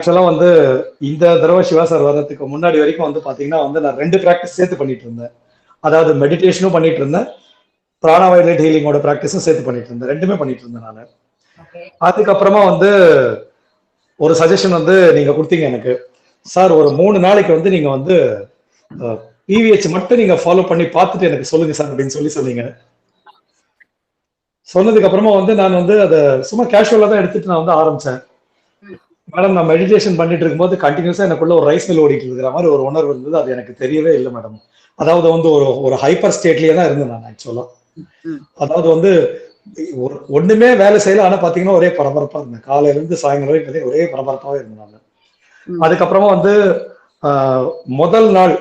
ஆக்சுவலா வந்து இந்த தடவை சிவா சார் வர்றதுக்கு முன்னாடி வரைக்கும் வந்து பாத்தீங்கன்னா வந்து நான் 2 பிராக்டிஸ் சேர்த்து பண்ணிட்டு இருந்தேன். அதாவது மெடிடேஷனும் பண்ணிட்டு இருந்தேன், பிராணா வைலைட் ஹீலிங்கோட பிராக்டிஸும் சேர்த்து பண்ணிட்டு இருந்தேன். 2மே பண்ணிட்டு இருந்தேன் நானு. அதுக்கப்புறமா வந்து ஒரு சஜஷன் வந்து நீங்க கொடுத்தீங்க எனக்கு. சார் ஒரு 3 நாளைக்கு வந்து நீங்க வந்து பிவிஹெச் மட்டும் நீங்க ஃபாலோ பண்ணி பார்த்துட்டு எனக்கு சொல்லுங்க சார் அப்படின்னு சொன்னீங்க. சொன்னதுக்கு அப்புறமா வந்து நான் வந்து அதை சும்மா கேஷுவலா தான் எடுத்துட்டு நான் வந்து ஆரம்பிச்சேன். மேடம் நான் மெடிடேஷன் பண்ணிட்டு இருக்கும்போது கண்டினியூஸா எனக்குள்ள ஒரு ரைஸ் மில் ஓடிட்டு இருக்கிற மாதிரி ஒரு உணர்வு இருந்தது. அது எனக்கு தெரியவே இல்லை மேடம். அதாவது வந்து ஒரு ஹைப்பர் ஸ்டேட்லயே தான் இருந்தேன் நான் ஆக்சுவலா. அதாவது வந்து ஒண்ணுமே வேலை செய்யல, ஆனா பாத்தீங்கன்னா ஒரே பரபரப்பா இருந்தேன். காலையில இருந்து சாயங்காலம் வரைக்கும் ஒரே பரபரப்பாவே இருந்தேன் நான். அதுக்கப்புறமா வந்து முதல் நாள்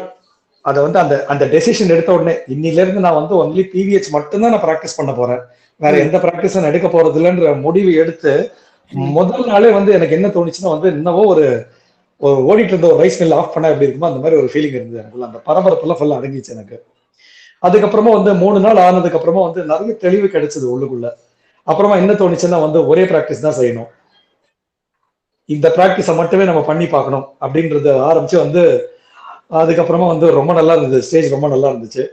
அதை வந்து அந்த டெசிஷன் எடுத்த உடனே இன்னில இருந்து நான் வந்து ஒன்லி பிவிஹெச் மட்டும்தான் நான் பிராக்டிஸ் பண்ண போறேன், வேற எந்த பிராக்டிஸும் எடுக்க போறது இல்லைன்ற முடிவு எடுத்து முதல் நாளே வந்து எனக்கு என்ன தோணுச்சுன்னா வந்து இன்னமும் ஒரு ஓடிட்டு இருந்த ஒரு ரைஸ் மில் ஆஃப் பண்ணா எப்படி இருக்குமோ அந்த மாதிரி ஒரு ஃபீலிங் இருந்தது எனக்குள்ள. அந்த பரபரப்பெல்லாம் ஃபுல்லா அடங்கிச்சு எனக்கு. அதுக்கப்புறமா வந்து 3 நாள் ஆனதுக்கு அப்புறமா வந்து நிறைய தெளிவு கிடைச்சது உள்ளுக்குள்ள. அப்புறமா என்ன தோணுச்சுன்னா வந்து ஒரே பிராக்டிஸ் தான் செய்யணும், இந்த பிராக்டிஸை மட்டுமே நம்ம பண்ணி பார்க்கணும் அப்படின்றத ஆரம்பிச்சு வந்து அதுக்கப்புறமா வந்து ரொம்ப நல்லா இருந்தது. ஸ்டேஜ் ரொம்ப நல்லா இருந்துச்சு.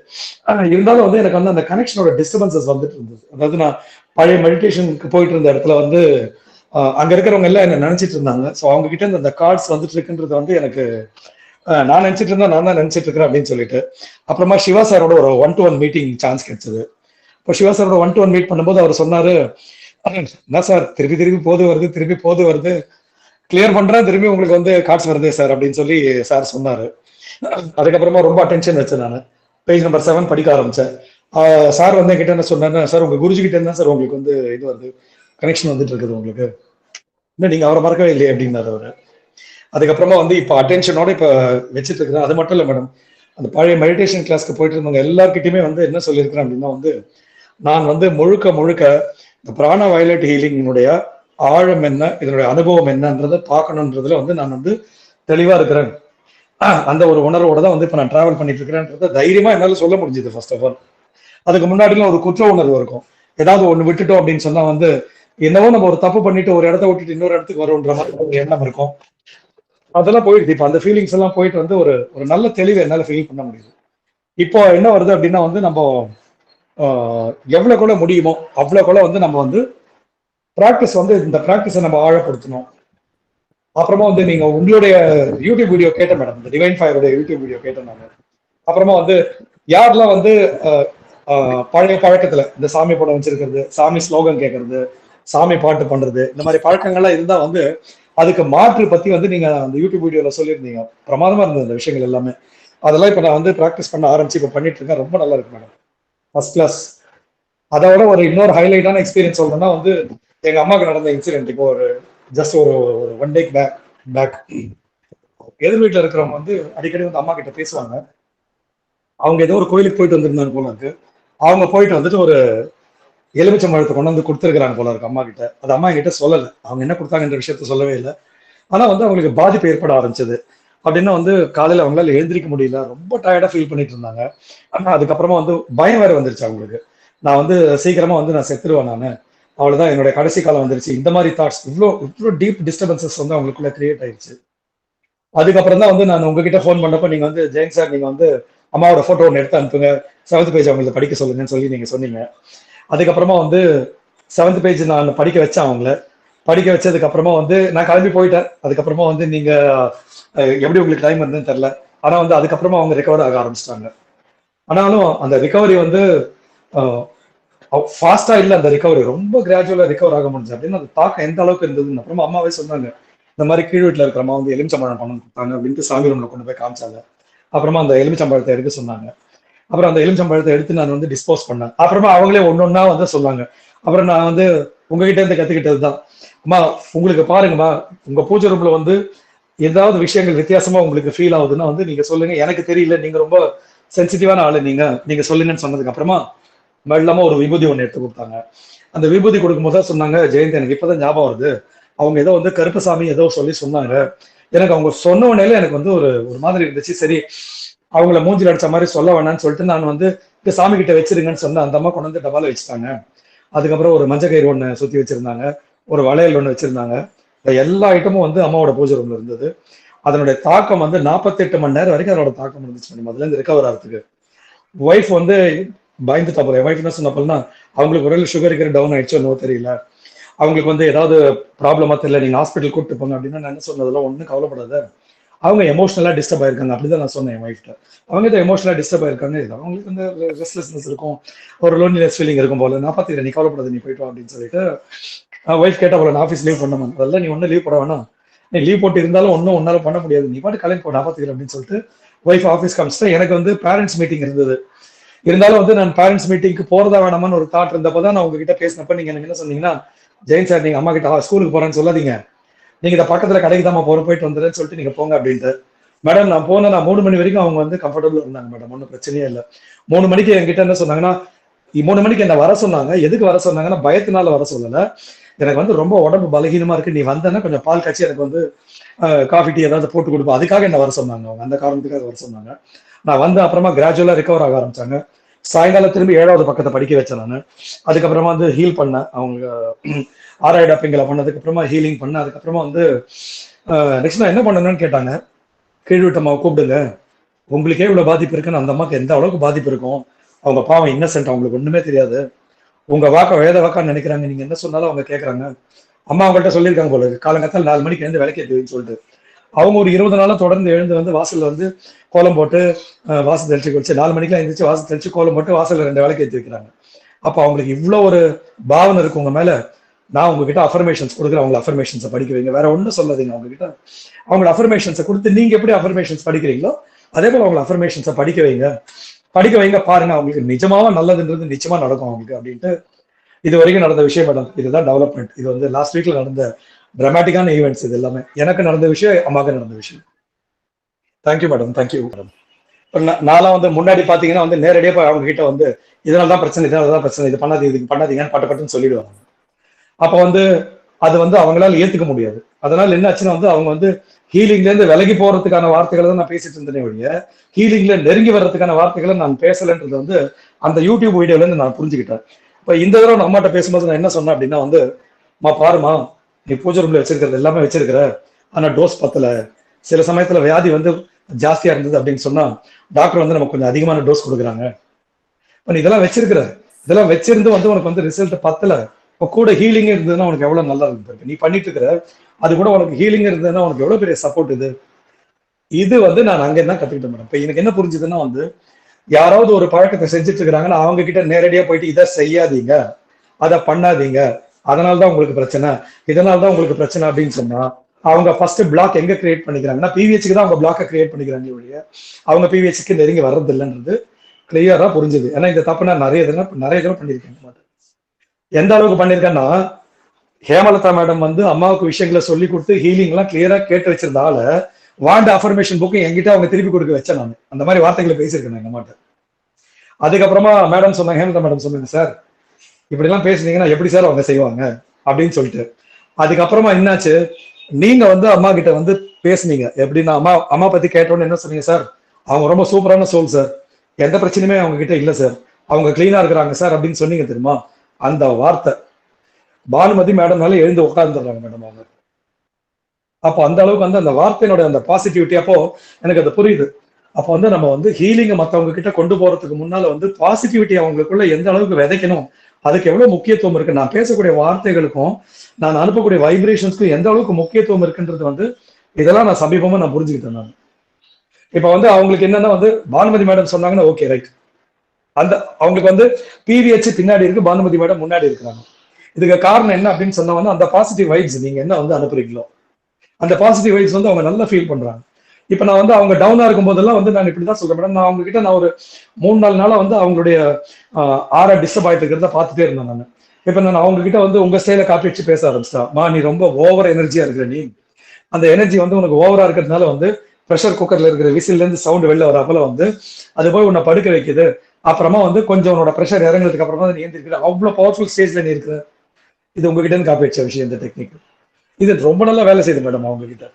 இருந்தாலும் வந்து எனக்கு வந்து அந்த கனெக்ஷனோட டிஸ்டர்பன்சஸ் வந்துட்டு இருந்தது. அதாவது நான் பழைய மெடிடேஷனுக்கு போயிட்டு இருந்த இடத்துல வந்து அங்க இருக்கிறவங்க எல்லாம் என்ன நினைச்சிட்டு இருந்தாங்க. ஸோ அவங்க கிட்ட இருந்து அந்த கார்ட்ஸ் வந்துட்டு இருக்குன்றது வந்து எனக்கு நான் நினைச்சிட்டு இருந்தா நான் தான் நினைச்சிட்டு இருக்கிறேன் அப்படின்னு சொல்லிட்டு அப்புறமா சிவா சாரோட ஒரு 1-to-1 மீட்டிங் சான்ஸ் கிடைச்சது. இப்போ சிவா சாரோட 1-to-1 மீட் பண்ணும்போது அவர் சொன்னாரு, என்ன சார் திருப்பி போது வருது கிளியர் பண்றேன், திரும்பி உங்களுக்கு வந்து கார்ட்ஸ் வருது சார் அப்படின்னு சொல்லி சார் சொன்னாரு. அதுக்கப்புறமா ரொம்ப அட்டென்ஷன் வச்சேன் நான். பேஜ் நம்பர் 7 படிக்க ஆரம்பிச்சேன். சார் வந்து என்கிட்ட என்ன சொன்னாரு, சார் உங்க குருஜி கிட்ட இருந்தா சார் உங்களுக்கு வந்து இது வருது, கனெக்ஷன் வந்துட்டு இருக்குது உங்களுக்கு, இன்னும் நீங்க அவரை மறக்கவே இல்லையே அப்படின்னாரு அவரு. அதுக்கப்புறமா வந்து இப்ப அட்டென்ஷனோட இப்ப வச்சுட்டு இருக்கிறேன். அது மட்டும் இல்ல மேடம், அந்த பழைய மெடிடேஷன் கிளாஸ்க்கு போயிட்டு இருந்தவங்க எல்லார்கிட்டயுமே வந்து என்ன சொல்லியிருக்கிறேன் அப்படின்னா வந்து நான் வந்து முழுக்க இந்த பிராணா வயலட் ஹீலிங்கினுடைய ஆழம் என்ன, இதனுடைய அனுபவம் என்னன்றதை பார்க்கணுன்றதுல வந்து நான் வந்து தெளிவா இருக்கிறேன். அந்த ஒரு உணர்வோட தான் வந்து இப்ப நான் டிராவல் பண்ணிட்டு இருக்கிறேன்றத தைரியமா என்னால சொல்ல முடிஞ்சது. ஃபர்ஸ்ட் ஆஃப் ஆல் அதுக்கு முன்னாடிலாம் ஒரு குற்ற உணர்வு இருக்கும். ஏதாவது ஒண்ணு விட்டுட்டோம் அப்படின்னு சொன்னா வந்து என்னவோ நம்ம ஒரு தப்பு பண்ணிட்டு ஒரு இடத்த விட்டுட்டு இன்னொரு இடத்துக்கு வரும்ன்ற மாதிரி ஒரு எண்ணம் இருக்கும். அதெல்லாம் போயிடுது. இப்ப அந்த ஃபீலிங்ஸ் எல்லாம் போயிட்டு வந்து ஒரு நல்ல தெளிவை என்னால ஃபீல் பண்ண முடியுது. இப்போ என்ன வருது அப்படின்னா வந்து நம்ம எவ்வளவு கூட முடியுமோ அவ்வளவு கூட வந்து நம்ம வந்து பிராக்டிஸ் வந்து இந்த பிராக்டிஸை நம்ம ஆழப்படுத்தணும். அப்புறமா வந்து நீங்க உங்களுடைய யூடியூப் வீடியோ கேட்டேன் மேடம், இந்த டிவைன் ஃபயரோட யூடியூப் வீடியோ கேட்டேன் நாங்க. அப்புறமா வந்து யாரெல்லாம் வந்து பழைய பழக்கத்துல இந்த சாமி படம் வச்சிருக்கிறது, சாமி ஸ்லோகம் கேட்கறது, சாமி பாட்டு பண்றது, இந்த மாதிரி பழக்கங்கள்லாம் இருந்தா வந்து அதுக்கு மாற்று பத்தி வந்து நீங்க அந்த யூடியூப் வீடியோல சொல்லியிருந்தீங்க. பிரமாதமா இருந்தது அந்த விஷயங்கள் எல்லாமே. அதெல்லாம் இப்ப நான் வந்து பிராக்டிஸ் பண்ண ஆரம்பிச்சு இப்ப பண்ணிட்டு இருக்கேன். ரொம்ப நல்லா இருக்கு மேடம், ஃபர்ஸ்ட் கிளாஸ். அதோட ஒரு இன்னொரு ஹைலைட்டான எக்ஸ்பீரியன்ஸ் சொல்றேன்னா வந்து எங்க அம்மாவுக்கு நடந்த இன்சிடென்ட். இப்போ ஒரு ஜஸ்ட் ஒரு 1 டேக் பேக் எதிர் வீட்டுல இருக்கிறவங்க வந்து அடிக்கடி வந்து அம்மா கிட்ட பேசுவாங்க. அவங்க ஏதோ ஒரு கோயிலுக்கு போயிட்டு வந்திருந்தாங்க போல இருக்கு. அவங்க போயிட்டு வந்துட்டு ஒரு எலுமிச்சம்பழத்தை கொண்டு வந்து கொடுத்துருக்காங்க போல இருக்கு அம்மா கிட்ட. அது அம்மா கிட்ட சொல்லலை, அவங்க என்ன கொடுத்தாங்கன்ற விஷயத்த சொல்லவே இல்லை. ஆனா வந்து அவங்களுக்கு பாதிப்பு ஏற்பட ஆரம்பிச்சது. அப்படின்னா வந்து காலையில அவங்களால எழுந்திரிக்க முடியல, ரொம்ப டயர்டா ஃபீல் பண்ணிட்டு இருந்தாங்க. ஆனா அதுக்கப்புறமா வந்து பயம் வேற வந்துருச்சு அவங்களுக்கு. நான் வந்து சீக்கிரமா வந்து நான் செத்துருவேன், நானு அவ்வளவுதான், என்னுடைய கடைசி காலம் வந்துருச்சு, இந்த மாதிரி தாட்ஸ் இவ்வளோ டீப் டிஸ்டர்பன்சஸ் வந்து அவங்களுக்குள்ள கிரியேட் ஆயிடுச்சு. அதுக்கப்புறம் தான் வந்து நான் உங்ககிட்ட ஃபோன் பண்ணப்ப நீங்க வந்து ஜெயன் சார் நீங்க வந்து அம்மாவோட போட்டோ ஒன்று எடுத்து அனுப்புங்க, 7th பேஜ் அவங்களுக்கு படிக்க சொல்லுங்கன்னு சொல்லி நீங்க சொன்னீங்க. அதுக்கப்புறமா வந்து 7th பேஜ் நான் படிக்க வச்சேன். அவங்கள படிக்க வச்சதுக்கு அப்புறமா வந்து நான் கிளம்பி போயிட்டேன். அதுக்கப்புறமா வந்து நீங்க எப்படி உங்களுக்கு டைம் இருந்ததுன்னு தெரியல. ஆனா வந்து அதுக்கப்புறமா அவங்க ரெக்கவர் ஆக ஆரம்பிச்சிட்டாங்க. ஆனாலும் அந்த ரிகவரி வந்து ஃபாஸ்டா இல்ல, அந்த ரிகவரி ரொம்ப கிராஜுவலா ரிகவர் ஆக முடிஞ்சு. அப்படின்னு அந்த தாக்கம் எந்த அளவுக்கு இருந்ததுன்னு அப்புறமா அம்மாவே சொன்னாங்க, இந்த மாதிரி கீழ் வீட்டுல இருக்கிற அம்மா வந்து எலுமிச்சம்பழம் பணம் கொடுத்தாங்க அப்படின்ட்டு சாமி ரூம்ல கொண்டு போய் காமிச்சாங்க. அப்புறமா அந்த எலுமிச்சம்பழத்தை எடுக்க சொன்னாங்க. அப்புறம் அந்த எலுமிச்சம்பழத்தை எடுத்து நான் வந்து டிஸ்போஸ் பண்ணேன். அப்புறமா அவங்களே ஒன்னொன்னா வந்து சொன்னாங்க. அப்புறம் நான் வந்து உங்ககிட்ட இருந்து கத்துக்கிட்டதுதான், அம்மா உங்களுக்கு பாருங்கம்மா, உங்க பூஜை ரூம்ல வந்து ஏதாவது விஷயங்கள் வித்தியாசமா உங்களுக்கு ஃபீல் ஆகுதுன்னா வந்து நீங்க சொல்லுங்க, எனக்கு தெரியல, நீங்க ரொம்ப சென்சிட்டிவான ஆளு, நீங்க சொல்லுங்கன்னு சொன்னதுக்கு அப்புறமா மெல்லமா ஒரு விபூதி ஒன்று எடுத்து கொடுத்தாங்க. அந்த விபூதி கொடுக்கும்போது தான் சொன்னாங்க, ஜெயந்த் எனக்கு இப்பதான் ஞாபகம் வருது, அவங்க ஏதோ வந்து கருப்பசாமி ஏதோ சொல்லி சொன்னாங்க. எனக்கு அவங்க சொன்ன உடனே எனக்கு வந்து ஒரு மாதிரி இருந்துச்சு. சரி அவங்கள மூஞ்சில் அடிச்ச மாதிரி சொல்ல வேணாம்னு சொல்லிட்டு நான் வந்து இந்த சாமி கிட்ட வச்சிருங்கன்னு சொன்னேன். அந்த அம்மா கொண்டு வந்து டபால வச்சுட்டாங்க. அதுக்கப்புறம் ஒரு மஞ்சள் கயிறு ஒண்ணு சுத்தி வச்சிருந்தாங்க, ஒரு வளையல் ஒண்ணு வச்சிருந்தாங்க, எல்லா ஐட்டமும் வந்து அம்மாவோட பூஜை ரூம்ல இருந்தது. அதனுடைய தாக்கம் வந்து 48 மணி நேரம் வரைக்கும் அதோட தாக்கம் இருந்துச்சு மேடம். அதுல இருந்து ரிகவர் ஆகிறதுக்கு ஒய்ஃப் வந்து பயந்துட்டா போல. ஒய்ஃப் என்ன சொன்னப்பல்னா, அவங்களுக்கு ஒரு சுகர் இருக்கிற டவுன் ஆயிடுச்சோ என்னவோ தெரியல, அவங்களுக்கு வந்து ஏதாவது ப்ராப்ளமா தெரியல, நீங்க ஹாஸ்பிட்டல் கூப்பிட்டு போங்க அப்படின்னா நான் என்ன சொன்னதெல்லாம் ஒன்றும் கவலைப்படாத, அவங்க எமோஷனலா டிஸ்டர்ப் ஆயிருக்காங்க அப்படிதான் நான் சொன்னேன் என் ஒய்ஃப்ட்ட. அவங்க இதை எமோஷனலா டிஸ்டர்ப் ஆயிருக்காங்க, இல்லை அவங்களுக்கு வந்து ரெஸ்ட்லெஸ்னஸ் இருக்கும், ஒரு லோன்லினஸ் ஃபீலிங் இருக்கும் போல, நான் பார்த்துக்கிறேன், நீ கவலைப்படாத, நீ போயிட்டு வா அப்படின்னு சொல்லிட்டு ஒய்ஃப் கேட்ட போல, நான் ஆஃபீஸ் லீவ் பண்ண மாட்டேன், அதெல்லாம் நீ ஒன்றும் லீவ் போட வேணாம், நீ லீவ் போட்டு இருந்தாலும் ஒன்றும் ஒன்னால பண்ண முடியாது, நீ பாட்டு கல்யாணம் போட பார்த்துக்கிறேன் அப்படின்னு சொல்லிட்டு ஒய்ஃப் ஆஃபீஸ் காமிச்சிட்டு, எனக்கு வந்து பேரண்ட்ஸ் மீட்டிங் இருந்தது. இருந்தாலும் வந்து நான் பேரண்ட்ஸ் மீட்டிங்க்கு போறதா வேணாமான்னு ஒரு தாட் இருந்தப்பதான் நான் உங்ககிட்ட பேசினப்ப நீங்க எனக்கு என்ன சொன்னீங்கன்னா, ஜெயின் சார் நீங்க அம்மா கிட்ட ஸ்கூலுக்கு போறேன்னு சொல்லாதீங்க, நீங்க இந்த பக்கத்துல கடைக்கு தான் போயிட்டு வந்துடுறேன்னு சொல்லிட்டு நீங்க போங்க அப்படின்ட்டு. மேடம் நான் 3 மணி வரைக்கும் அவங்க வந்து கம்ஃபர்டபுள் இருந்தாங்க மேடம், ஒன்றும் பிரச்சனையே இல்லை. 3 மணிக்கு என்கிட்ட என்ன சொன்னாங்கன்னா, 3 மணிக்கு என்ன வர சொன்னாங்க. எதுக்கு வர சொன்னாங்கன்னா, பயத்தினால வர சொல்லல, எனக்கு வந்து ரொம்ப உடம்பு பலகீனமா இருக்கு, நீ வந்தேன்னா கொஞ்சம் பால் காய்ச்சி எனக்கு வந்து காஃபி டீ ஏதாவது போட்டு கொடுப்போம், அதுக்காக என்ன வர சொன்னாங்க. அவங்க அந்த காரணத்துக்காக வர சொன்னாங்க. நான் வந்து அப்புறமா கிராஜுவலா ரிகவர் ஆக ஆரம்பிச்சாங்க. சாயங்காலம் திரும்பி 7வது பக்கத்தை படிக்க வச்சேன் நான். அதுக்கப்புறமா வந்து ஹீல் பண்ணேன், அவங்க ஆராய்டு அப்பிங்களை பண்ணதுக்கு அப்புறமா ஹீலிங் பண்ணேன். அதுக்கப்புறமா வந்து நெக்ஸ்ட் நான் என்ன பண்ணணும்னு கேட்டாங்க. கீழ்விட்டம்மாவை கூப்பிடுங்க, உங்களுக்கே இவ்வளவு பாதிப்பு இருக்குன்னு அந்த அம்மாக்கு எந்த அளவுக்கு பாதிப்பு இருக்கும், அவங்க பாவம் இன்னசென்ட், அவங்களுக்கு ஒண்ணுமே தெரியாது, உங்க வாக்க வேத வாக்கான்னு நினைக்கிறாங்க, நீங்க என்ன சொன்னாலும் அவங்க கேட்கறாங்க. அம்மா அவங்கள்ட்ட சொல்லியிருக்காங்க போல, காலங்கத்தால் 4 மணிக்கு எழுந்து விளக்கேற்றுன்னு சொல்லிட்டு அவங்க ஒரு 20 நாளா தொடர்ந்து எழுந்து வந்து வாசல்ல வந்து கோலம் போட்டு வாசல் தெளிச்சு வச்சு 4 மணிக்கெல்லாம் எழுந்திரிச்சு வாசல் தெளிச்சு கோலம் போட்டு வாசல்ல 2 விளக்கு ஏற்றி வைக்கிறாங்க. அப்போ அவங்களுக்கு இவ்வளவு ஒரு பாவனை இருக்கு உங்க மேல. நான் உங்ககிட்ட அஃபர்மேஷன்ஸ் கொடுக்குறேன், அவங்களை அஃபர்மேஷன்ஸை படிக்க வைங்க, வேற ஒன்றும் சொல்லாதீங்க. அவங்க கிட்ட அவங்களோட அஃபர்மேஷன்ஸை கொடுத்து நீங்க எப்படி அஃபர்மேஷன்ஸ் படிக்கிறீங்களோ அதே போல அவங்களை அஃபர்மேஷன்ஸை படிக்க வைங்க, பாருங்க, அவங்களுக்கு நிஜமாவா நல்லதுன்றது நிச்சயமா நடக்கும் அவங்களுக்கு அப்படின்ட்டு. இது வரைக்கும் நடந்த விஷயம் மேடம், இதுதான் டெவலப்மெண்ட். இது வந்து லாஸ்ட் வீக்ல நடந்த டிராமாட்டிக்கான ஈவெண்ட்ஸ். இது எல்லாமே எனக்கு நடந்த விஷயம், அம்மாவுக்கு நடந்த விஷயம். Thank you madam, thank you madam. நான்லாம் வந்து முன்னாடி பாத்தீங்கன்னா வந்து நேரடியா போய் அவங்க கிட்ட வந்து இதனாலதான் பிரச்சனை, இதனாலதான் பிரச்சனை, இது பண்ணாதீங்க, இதுக்கு பண்ணாதீங்கன்னு பட்டுன்னு சொல்லிடுவாங்க. அப்ப வந்து அது வந்து அவங்களால ஏத்துக்க முடியாது. அதனால என்ன ஆச்சுன்னா வந்து அவங்க வந்து ஹீலிங்ல இருந்து விலகி போறதுக்கான வார்த்தைகளை தான் நான் பேசிட்டு இருந்தேனே ஒழிய ஹீலிங்ல நெருங்கி வர்றதுக்கான வார்த்தைகளை நான் பேசலன்றது வந்து அந்த யூடியூப் வீடியோல இருந்து நான் புரிஞ்சுக்கிட்டேன். இப்ப இந்த தடவை நான் அம்மாட்ட பேசும்போது நான் என்ன சொன்னேன் அப்படின்னா வந்து, பாருமா, நீ பூஜை ரூம்ல வச்சிருக்கிறது எல்லாமே வச்சிருக்கிற, ஆனா டோஸ் பத்தல, சில சமயத்துல வியாதி வந்து ஜாஸ்தியா இருந்தது அப்படின்னு சொன்னா டாக்டர் வந்து நமக்கு கொஞ்சம் அதிகமான டோஸ் கொடுக்குறாங்க. நீ இதெல்லாம் வச்சிருக்கிற, இதெல்லாம் வச்சிருந்து வந்து உனக்கு வந்து ரிசல்ட் பத்தல, இப்போ கூட ஹீலிங் இருந்ததுன்னா உனக்கு எவ்வளவு நல்லா இருக்கு, நீ பண்ணிட்டு இருக்கிற அது கூட உனக்கு ஹீலிங் இருந்ததுன்னா உனக்கு எவ்வளவு பெரிய சப்போர்ட் இது. இது வந்து நான் அங்கே தான் கத்துக்கிட்டேன் மேடம். இப்போ எனக்கு என்ன புரிஞ்சுதுன்னா வந்து, யாராவது ஒரு பழக்கத்தை செஞ்சுட்டு இருக்கிறாங்கன்னா அவங்க கிட்ட நேரடியா போயிட்டு இதை செய்யாதீங்க, அதை பண்ணாதீங்க, அதனாலதான் உங்களுக்கு பிரச்சனை, இதனால்தான் உங்களுக்கு பிரச்சனை அப்படின்னு சொன்னா அவங்க ஃபர்ஸ்ட் பிளாக் எங்க கிரியேட் பண்ணிக்கிறாங்கன்னா பிவிஹெச்சுக்கு தான் அவங்க பிளாக்கை கிரியேட் பண்ணிக்கிறாங்க ஒழிய அவங்க பிவிஹெச்சுக்கு நெருங்கி வர்றது இல்லைன்றது கிளியரா புரிஞ்சுது. ஏன்னா இந்த தப்பு நான் நிறைய தடவை பண்ணியிருக்கேன். எந்த அளவுக்கு பண்ணியிருக்கேன்னா, ஹேமலதா மேடம் வந்து அம்மாவுக்கு விஷயங்களை சொல்லி கொடுத்து ஹீலிங் எல்லாம் கிளியரா கேட்டு வச்சிருந்தால வாண்ட அஃபர்மேஷன் புக்கு என்கிட்ட அவங்க திருப்பி கொடுக்க வச்சேன். நான் அந்த மாதிரி வார்த்தைகளை பேசியிருக்கேன் எங்க அம்மாட்ட. அதுக்கப்புறமா மேடம் சொன்னாங்க, ஹேமலதா மேடம் சொன்னாங்க, சார் இப்படி எல்லாம் பேசுனீங்கன்னா எப்படி சார் அவங்க செய்வாங்க அப்படின்னு சொல்லிட்டு. அதுக்கப்புறமா என்னாச்சு, நீங்க வந்து அம்மா கிட்ட வந்து பேசுனீங்க எப்படின்னா, அம்மா பத்தி கேட்டோன்னு என்ன சொன்னீங்க, சார் அவங்க ரொம்ப சூப்பரான சோல் சார், எந்த பிரச்சனையுமே அவங்க கிட்ட இல்ல சார், அவங்க கிளீனா இருக்கிறாங்க சார் அப்படின்னு சொன்னீங்க தெரியுமா. அந்த வார்த்தை பானுமதி மேடம்னால எழுந்து உட்கார்ந்துடுறாங்க மேடம் அவங்க. அப்போ அந்த அளவுக்கு வந்து அந்த வார்த்தையினோட அந்த பாசிட்டிவிட்டி அப்போ எனக்கு அது புரியுது. அப்போ வந்து நம்ம வந்து ஹீலிங்கை மற்றவங்க கிட்ட கொண்டு போறதுக்கு முன்னால வந்து பாசிட்டிவிட்டி அவங்களுக்குள்ள எந்த அளவுக்கு விதைக்கணும், அதுக்கு எவ்வளவு முக்கியத்துவம் இருக்கு, நான் பேசக்கூடிய வார்த்தைகளுக்கும் நான் அனுப்பக்கூடிய வைப்ரேஷன்ஸ்க்கும் எந்த அளவுக்கு முக்கியத்துவம் இருக்குன்றது வந்து இதெல்லாம் நான் சமீபமா நான் புரிஞ்சுக்கிட்டேன். நான் இப்ப வந்து அவங்களுக்கு என்னன்னா வந்து பானுமதி மேடம் சொன்னாங்கன்னா ஓகே ரைட், அந்த அவங்களுக்கு வந்து பிவிஹெச் பின்னாடி இருக்கு, பானுமதி மேடம் முன்னாடி இருக்கிறாங்க. இதுக்கு காரணம் என்ன அப்படின்னு சொன்னா வந்து அந்த பாசிட்டிவ் வைப்ஸ் நீங்க என்ன வந்து அனுப்புறீங்களோ அந்த பாசிட்டிவ் வைப்ஸ் வந்து அவங்க நல்லா ஃபீல் பண்றாங்க. இப்ப நான் வந்து அவங்க டவுனா இருக்கும் போதெல்லாம் வந்து நான் இப்படிதான் சொல்றேன் மேடம், நான் அவங்க கிட்ட நான் ஒரு 3-4 நாளா வந்து அவங்களுடைய ஆரா டிஸ்டர்ப் ஆயிட்டு இருக்கிறத பார்த்துட்டே இருந்தேன் நான். இப்ப நான் அவங்க கிட்ட வந்து உங்க ஸ்டைல காப்பி வச்சு பேச ஆரம்பிச்சிட்டா, நீ ரொம்ப ஓவர் எனர்ஜியா இருக்கிற, நீ அந்த எனர்ஜி வந்து உனக்கு ஓவரா இருக்கிறதுனால வந்து ப்ரெஷர் குக்கர்ல இருக்கிற விசில்ல இருந்து சவுண்ட் வெளில வரப்பல வந்து அது போய் உன்னை படுக்க வைக்குது, அப்புறமா வந்து கொஞ்சம் உன்னோட ப்ரெஷர் இறங்குறதுக்கு அப்புறமா நீ ஏந்திருக்கிற, அவ்வளவு பவர்ஃபுல் ஸ்டேஜ்ல நீ இருக்கிற, இது உங்ககிட்ட இருந்து காப்பி வச்ச விஷயம். இந்த டெக்னிக் இது ரொம்ப நல்லா வேலை செய்யுது மேடம் அவங்க கிட்ட.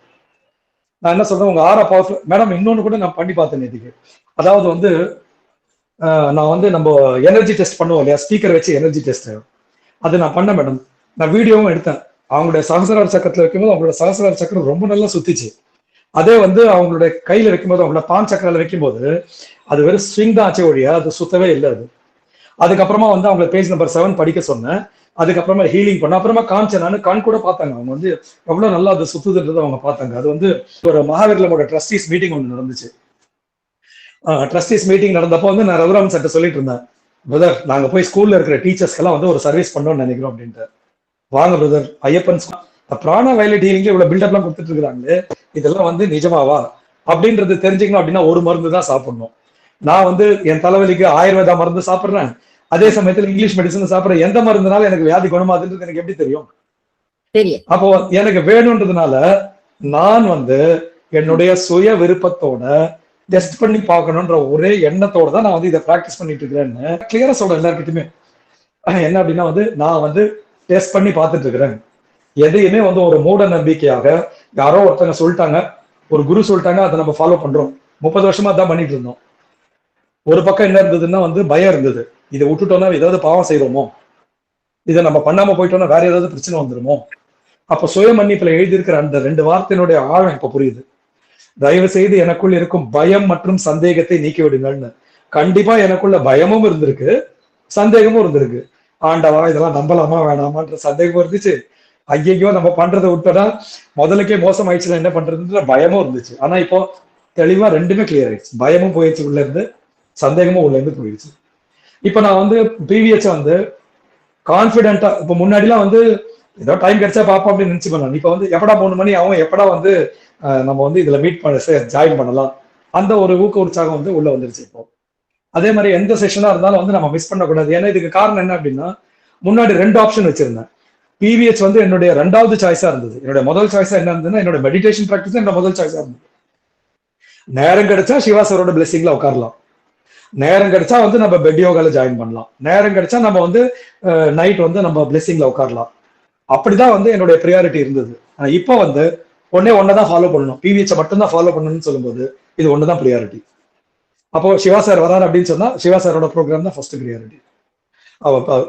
நான் என்ன சொல்றேன், உங்க ஆரா பவர்ஃபுல் மேடம். இன்னொன்னு கூட நான் பண்ணி பார்த்தேன் நேற்றுக்கு. அதாவது வந்து நான் வந்து நம்ம எனர்ஜி டெஸ்ட் பண்ணுவோம் இல்லையா, ஸ்பீக்கர் வச்சு எனர்ஜி டெஸ்ட், அது நான் பண்ணேன் மேடம். நான் வீடியோவும் எடுத்தேன். அவங்களுடைய சகசிரார சக்கரத்துல வைக்கும்போது அவங்களோட சகசிரார சக்கரம் ரொம்ப நல்லா சுத்திச்சு. அதே வந்து அவங்களுடைய கையில வைக்கும்போது, அவங்களோட பான் சக்கரால வைக்கும்போது அது வெறும் ஸ்விங் தான் ஆச்சே ஒழிய அது சுத்தவே இல்லை. அது அதுக்கப்புறமா வந்து அவங்களை பேஜ் நம்பர் 7 படிக்க சொன்னேன். அதுக்கப்புறமா ஹீலிங் பண்ண அப்புறமா காமிச்சேன். நான் கண் கூட பார்த்தாங்க அவங்க வந்து எவ்வளவு நல்லா அது சுத்துதுன்றது அவங்க பார்த்தாங்க. அது வந்து ஒரு மகாவீர்லமோட ட்ரஸ்டீஸ் மீட்டிங் ஒன்று நடந்துச்சு. ட்ரஸ்டீஸ் மீட்டிங் நடந்தப்போ வந்து நான் ரகுராமன் சார்ட்ட சொல்லிட்டு இருந்தேன், பிரதர் நாங்க போய் ஸ்கூல்ல இருக்கிற டீச்சர்ஸ்க்கெல்லாம் வந்து ஒரு சர்வீஸ் பண்ணணும்னு நினைக்கிறோம் அப்படின்ட்டு. வாங்க பிரதர், ஐயப்பன் பிராணா வயலட் ஹீலிங்ல இவ்வளவு பில்டப் எல்லாம் கொடுத்துட்டு இருக்காங்களே, இதெல்லாம் வந்து நிஜமாவா அப்படின்றது தெரிஞ்சுக்கணும் அப்படின்னா ஒரு மருந்து தான் சாப்பிடணும். நான் வந்து என் தலைவலிக்கு ஆயுர்வேதா மருந்து சாப்பிடுறேன், அதே சமயத்துல இங்கிலீஷ் மெடிசன் சாப்பிடுறேன். எந்த மருந்துனால எனக்கு வியாதி குணமாதுன்றது எனக்கு எப்படி தெரியும்? அப்போ எனக்கு வேணும்ன்றதுனால நான் வந்து என்னுடைய சுய விருப்பத்தோட டெஸ்ட் பண்ணி பார்க்கணும்ன்ற ஒரே எண்ணத்தோட தான் நான் வந்து இதை பிராக்டிஸ் பண்ணிட்டு இருக்கிறேன்னு கிளியரா சொல்றேன் எல்லாருக்கிட்டுமே. என்ன அப்படின்னா வந்து நான் வந்து டெஸ்ட் பண்ணி பார்த்துட்டு இருக்கிறேன். எதையுமே வந்து ஒரு மூட நம்பிக்கையாக யாரோ ஒருத்தங்க சொல்லிட்டாங்க, ஒரு குரு சொல்லிட்டாங்க, அதை நம்ம ஃபாலோ பண்றோம். 30 வருஷமா தான் பண்ணிட்டு இருந்தோம். ஒரு பக்கம் என்ன இருந்ததுன்னா வந்து பயம் இருந்தது, இதை விட்டுட்டோம்னா ஏதாவது பாவம் செய்யறோமோ, இதை நம்ம பண்ணாம போயிட்டோம்னா வேற ஏதாவது பிரச்சனை வந்துருமோ. அப்ப சுய மன்னிப்புல எழுதியிருக்கிற அந்த 2 வார்த்தையினுடைய ஆழம் இப்ப புரியுது. தயவு செய்து எனக்குள் இருக்கும் பயம் மற்றும் சந்தேகத்தை நீக்கி விடுங்கள்னு. கண்டிப்பா எனக்குள்ள பயமும் இருந்திருக்கு, சந்தேகமும் இருந்திருக்கு. ஆண்டவா இதெல்லாம் நம்பலாமா வேணாமான்ற சந்தேகமும் இருந்துச்சு. ஐயோ நம்ம பண்றதை விட்டோம்னா முதலுக்கே மோசம் ஆயிடுச்சுன்னா என்ன பண்றதுன்ற பயமும் இருந்துச்சு. ஆனா இப்போ தெளிவா ரெண்டுமே கிளியர் ஆயிடுச்சு. பயமும் போயிடுச்சு உள்ள இருந்து, சந்தேகமும் உள்ள இருந்து போயிடுச்சு. இப்ப நான் வந்து ப்ரீவியஸா வந்து கான்பிடென்டா, இப்ப முன்னாடிலாம் வந்து ஏதோ டைம் கிடைச்சா பார்ப்போம் அப்படின்னு நினைச்சு பண்ணலாம். இப்ப வந்து எப்படா 3 மணி ஆகும், எப்படா வந்து நம்ம வந்து இதுல மீட் பண்ண ஜாயின் பண்ணலாம், அந்த ஒரு ஊக்க உற்சாகம் வந்து உள்ள வந்துருச்சு இப்போ. அதே மாதிரி எந்த செஷனா இருந்தாலும் வந்து நம்ம மிஸ் பண்ணக்கூடாது. ஏன்னா இதுக்கு காரணம் என்ன அப்படின்னா, முன்னாடி 2 ஆப்ஷன் வச்சிருந்தேன். பிவிஹெச் வந்து என்னுடைய 2வது சாய்ஸா இருந்தது. என்னுடைய முதல் சாய்ஸா என்ன இருந்ததுன்னா என்னோட மெடிடேஷன் பிராக்டிஸ் என்னோட முதல் சாய்ஸா இருந்தது. நேரம் கிடைச்சா சிவா சாரோட பிளெஸிங்ல உட்காரலாம், நேரம் கிடைச்சா வந்து நம்ம பெட் யோகால ஜாயின் பண்ணலாம், நேரம் கிடைச்சா நம்ம வந்து நைட் வந்து நம்ம பிளெஸிங்ல உட்காரலாம். அப்படிதான் வந்து என்னுடைய ப்ரியாரிட்டி இருந்தது. இப்போ வந்து ஒன்னதான் ஃபாலோ பண்ணணும், பிவிஹெச் மட்டும் தான் ஃபாலோ பண்ணணும்னு சொல்லும்போது இது ஒண்ணுதான் ப்ரியாரிட்டி. அப்போ சிவா சார் வராரு அப்படின்னு சொன்னா சிவா சாரோட ப்ரோக்ராம் தான் ஃபர்ஸ்ட் ப்ரியாரிட்டி.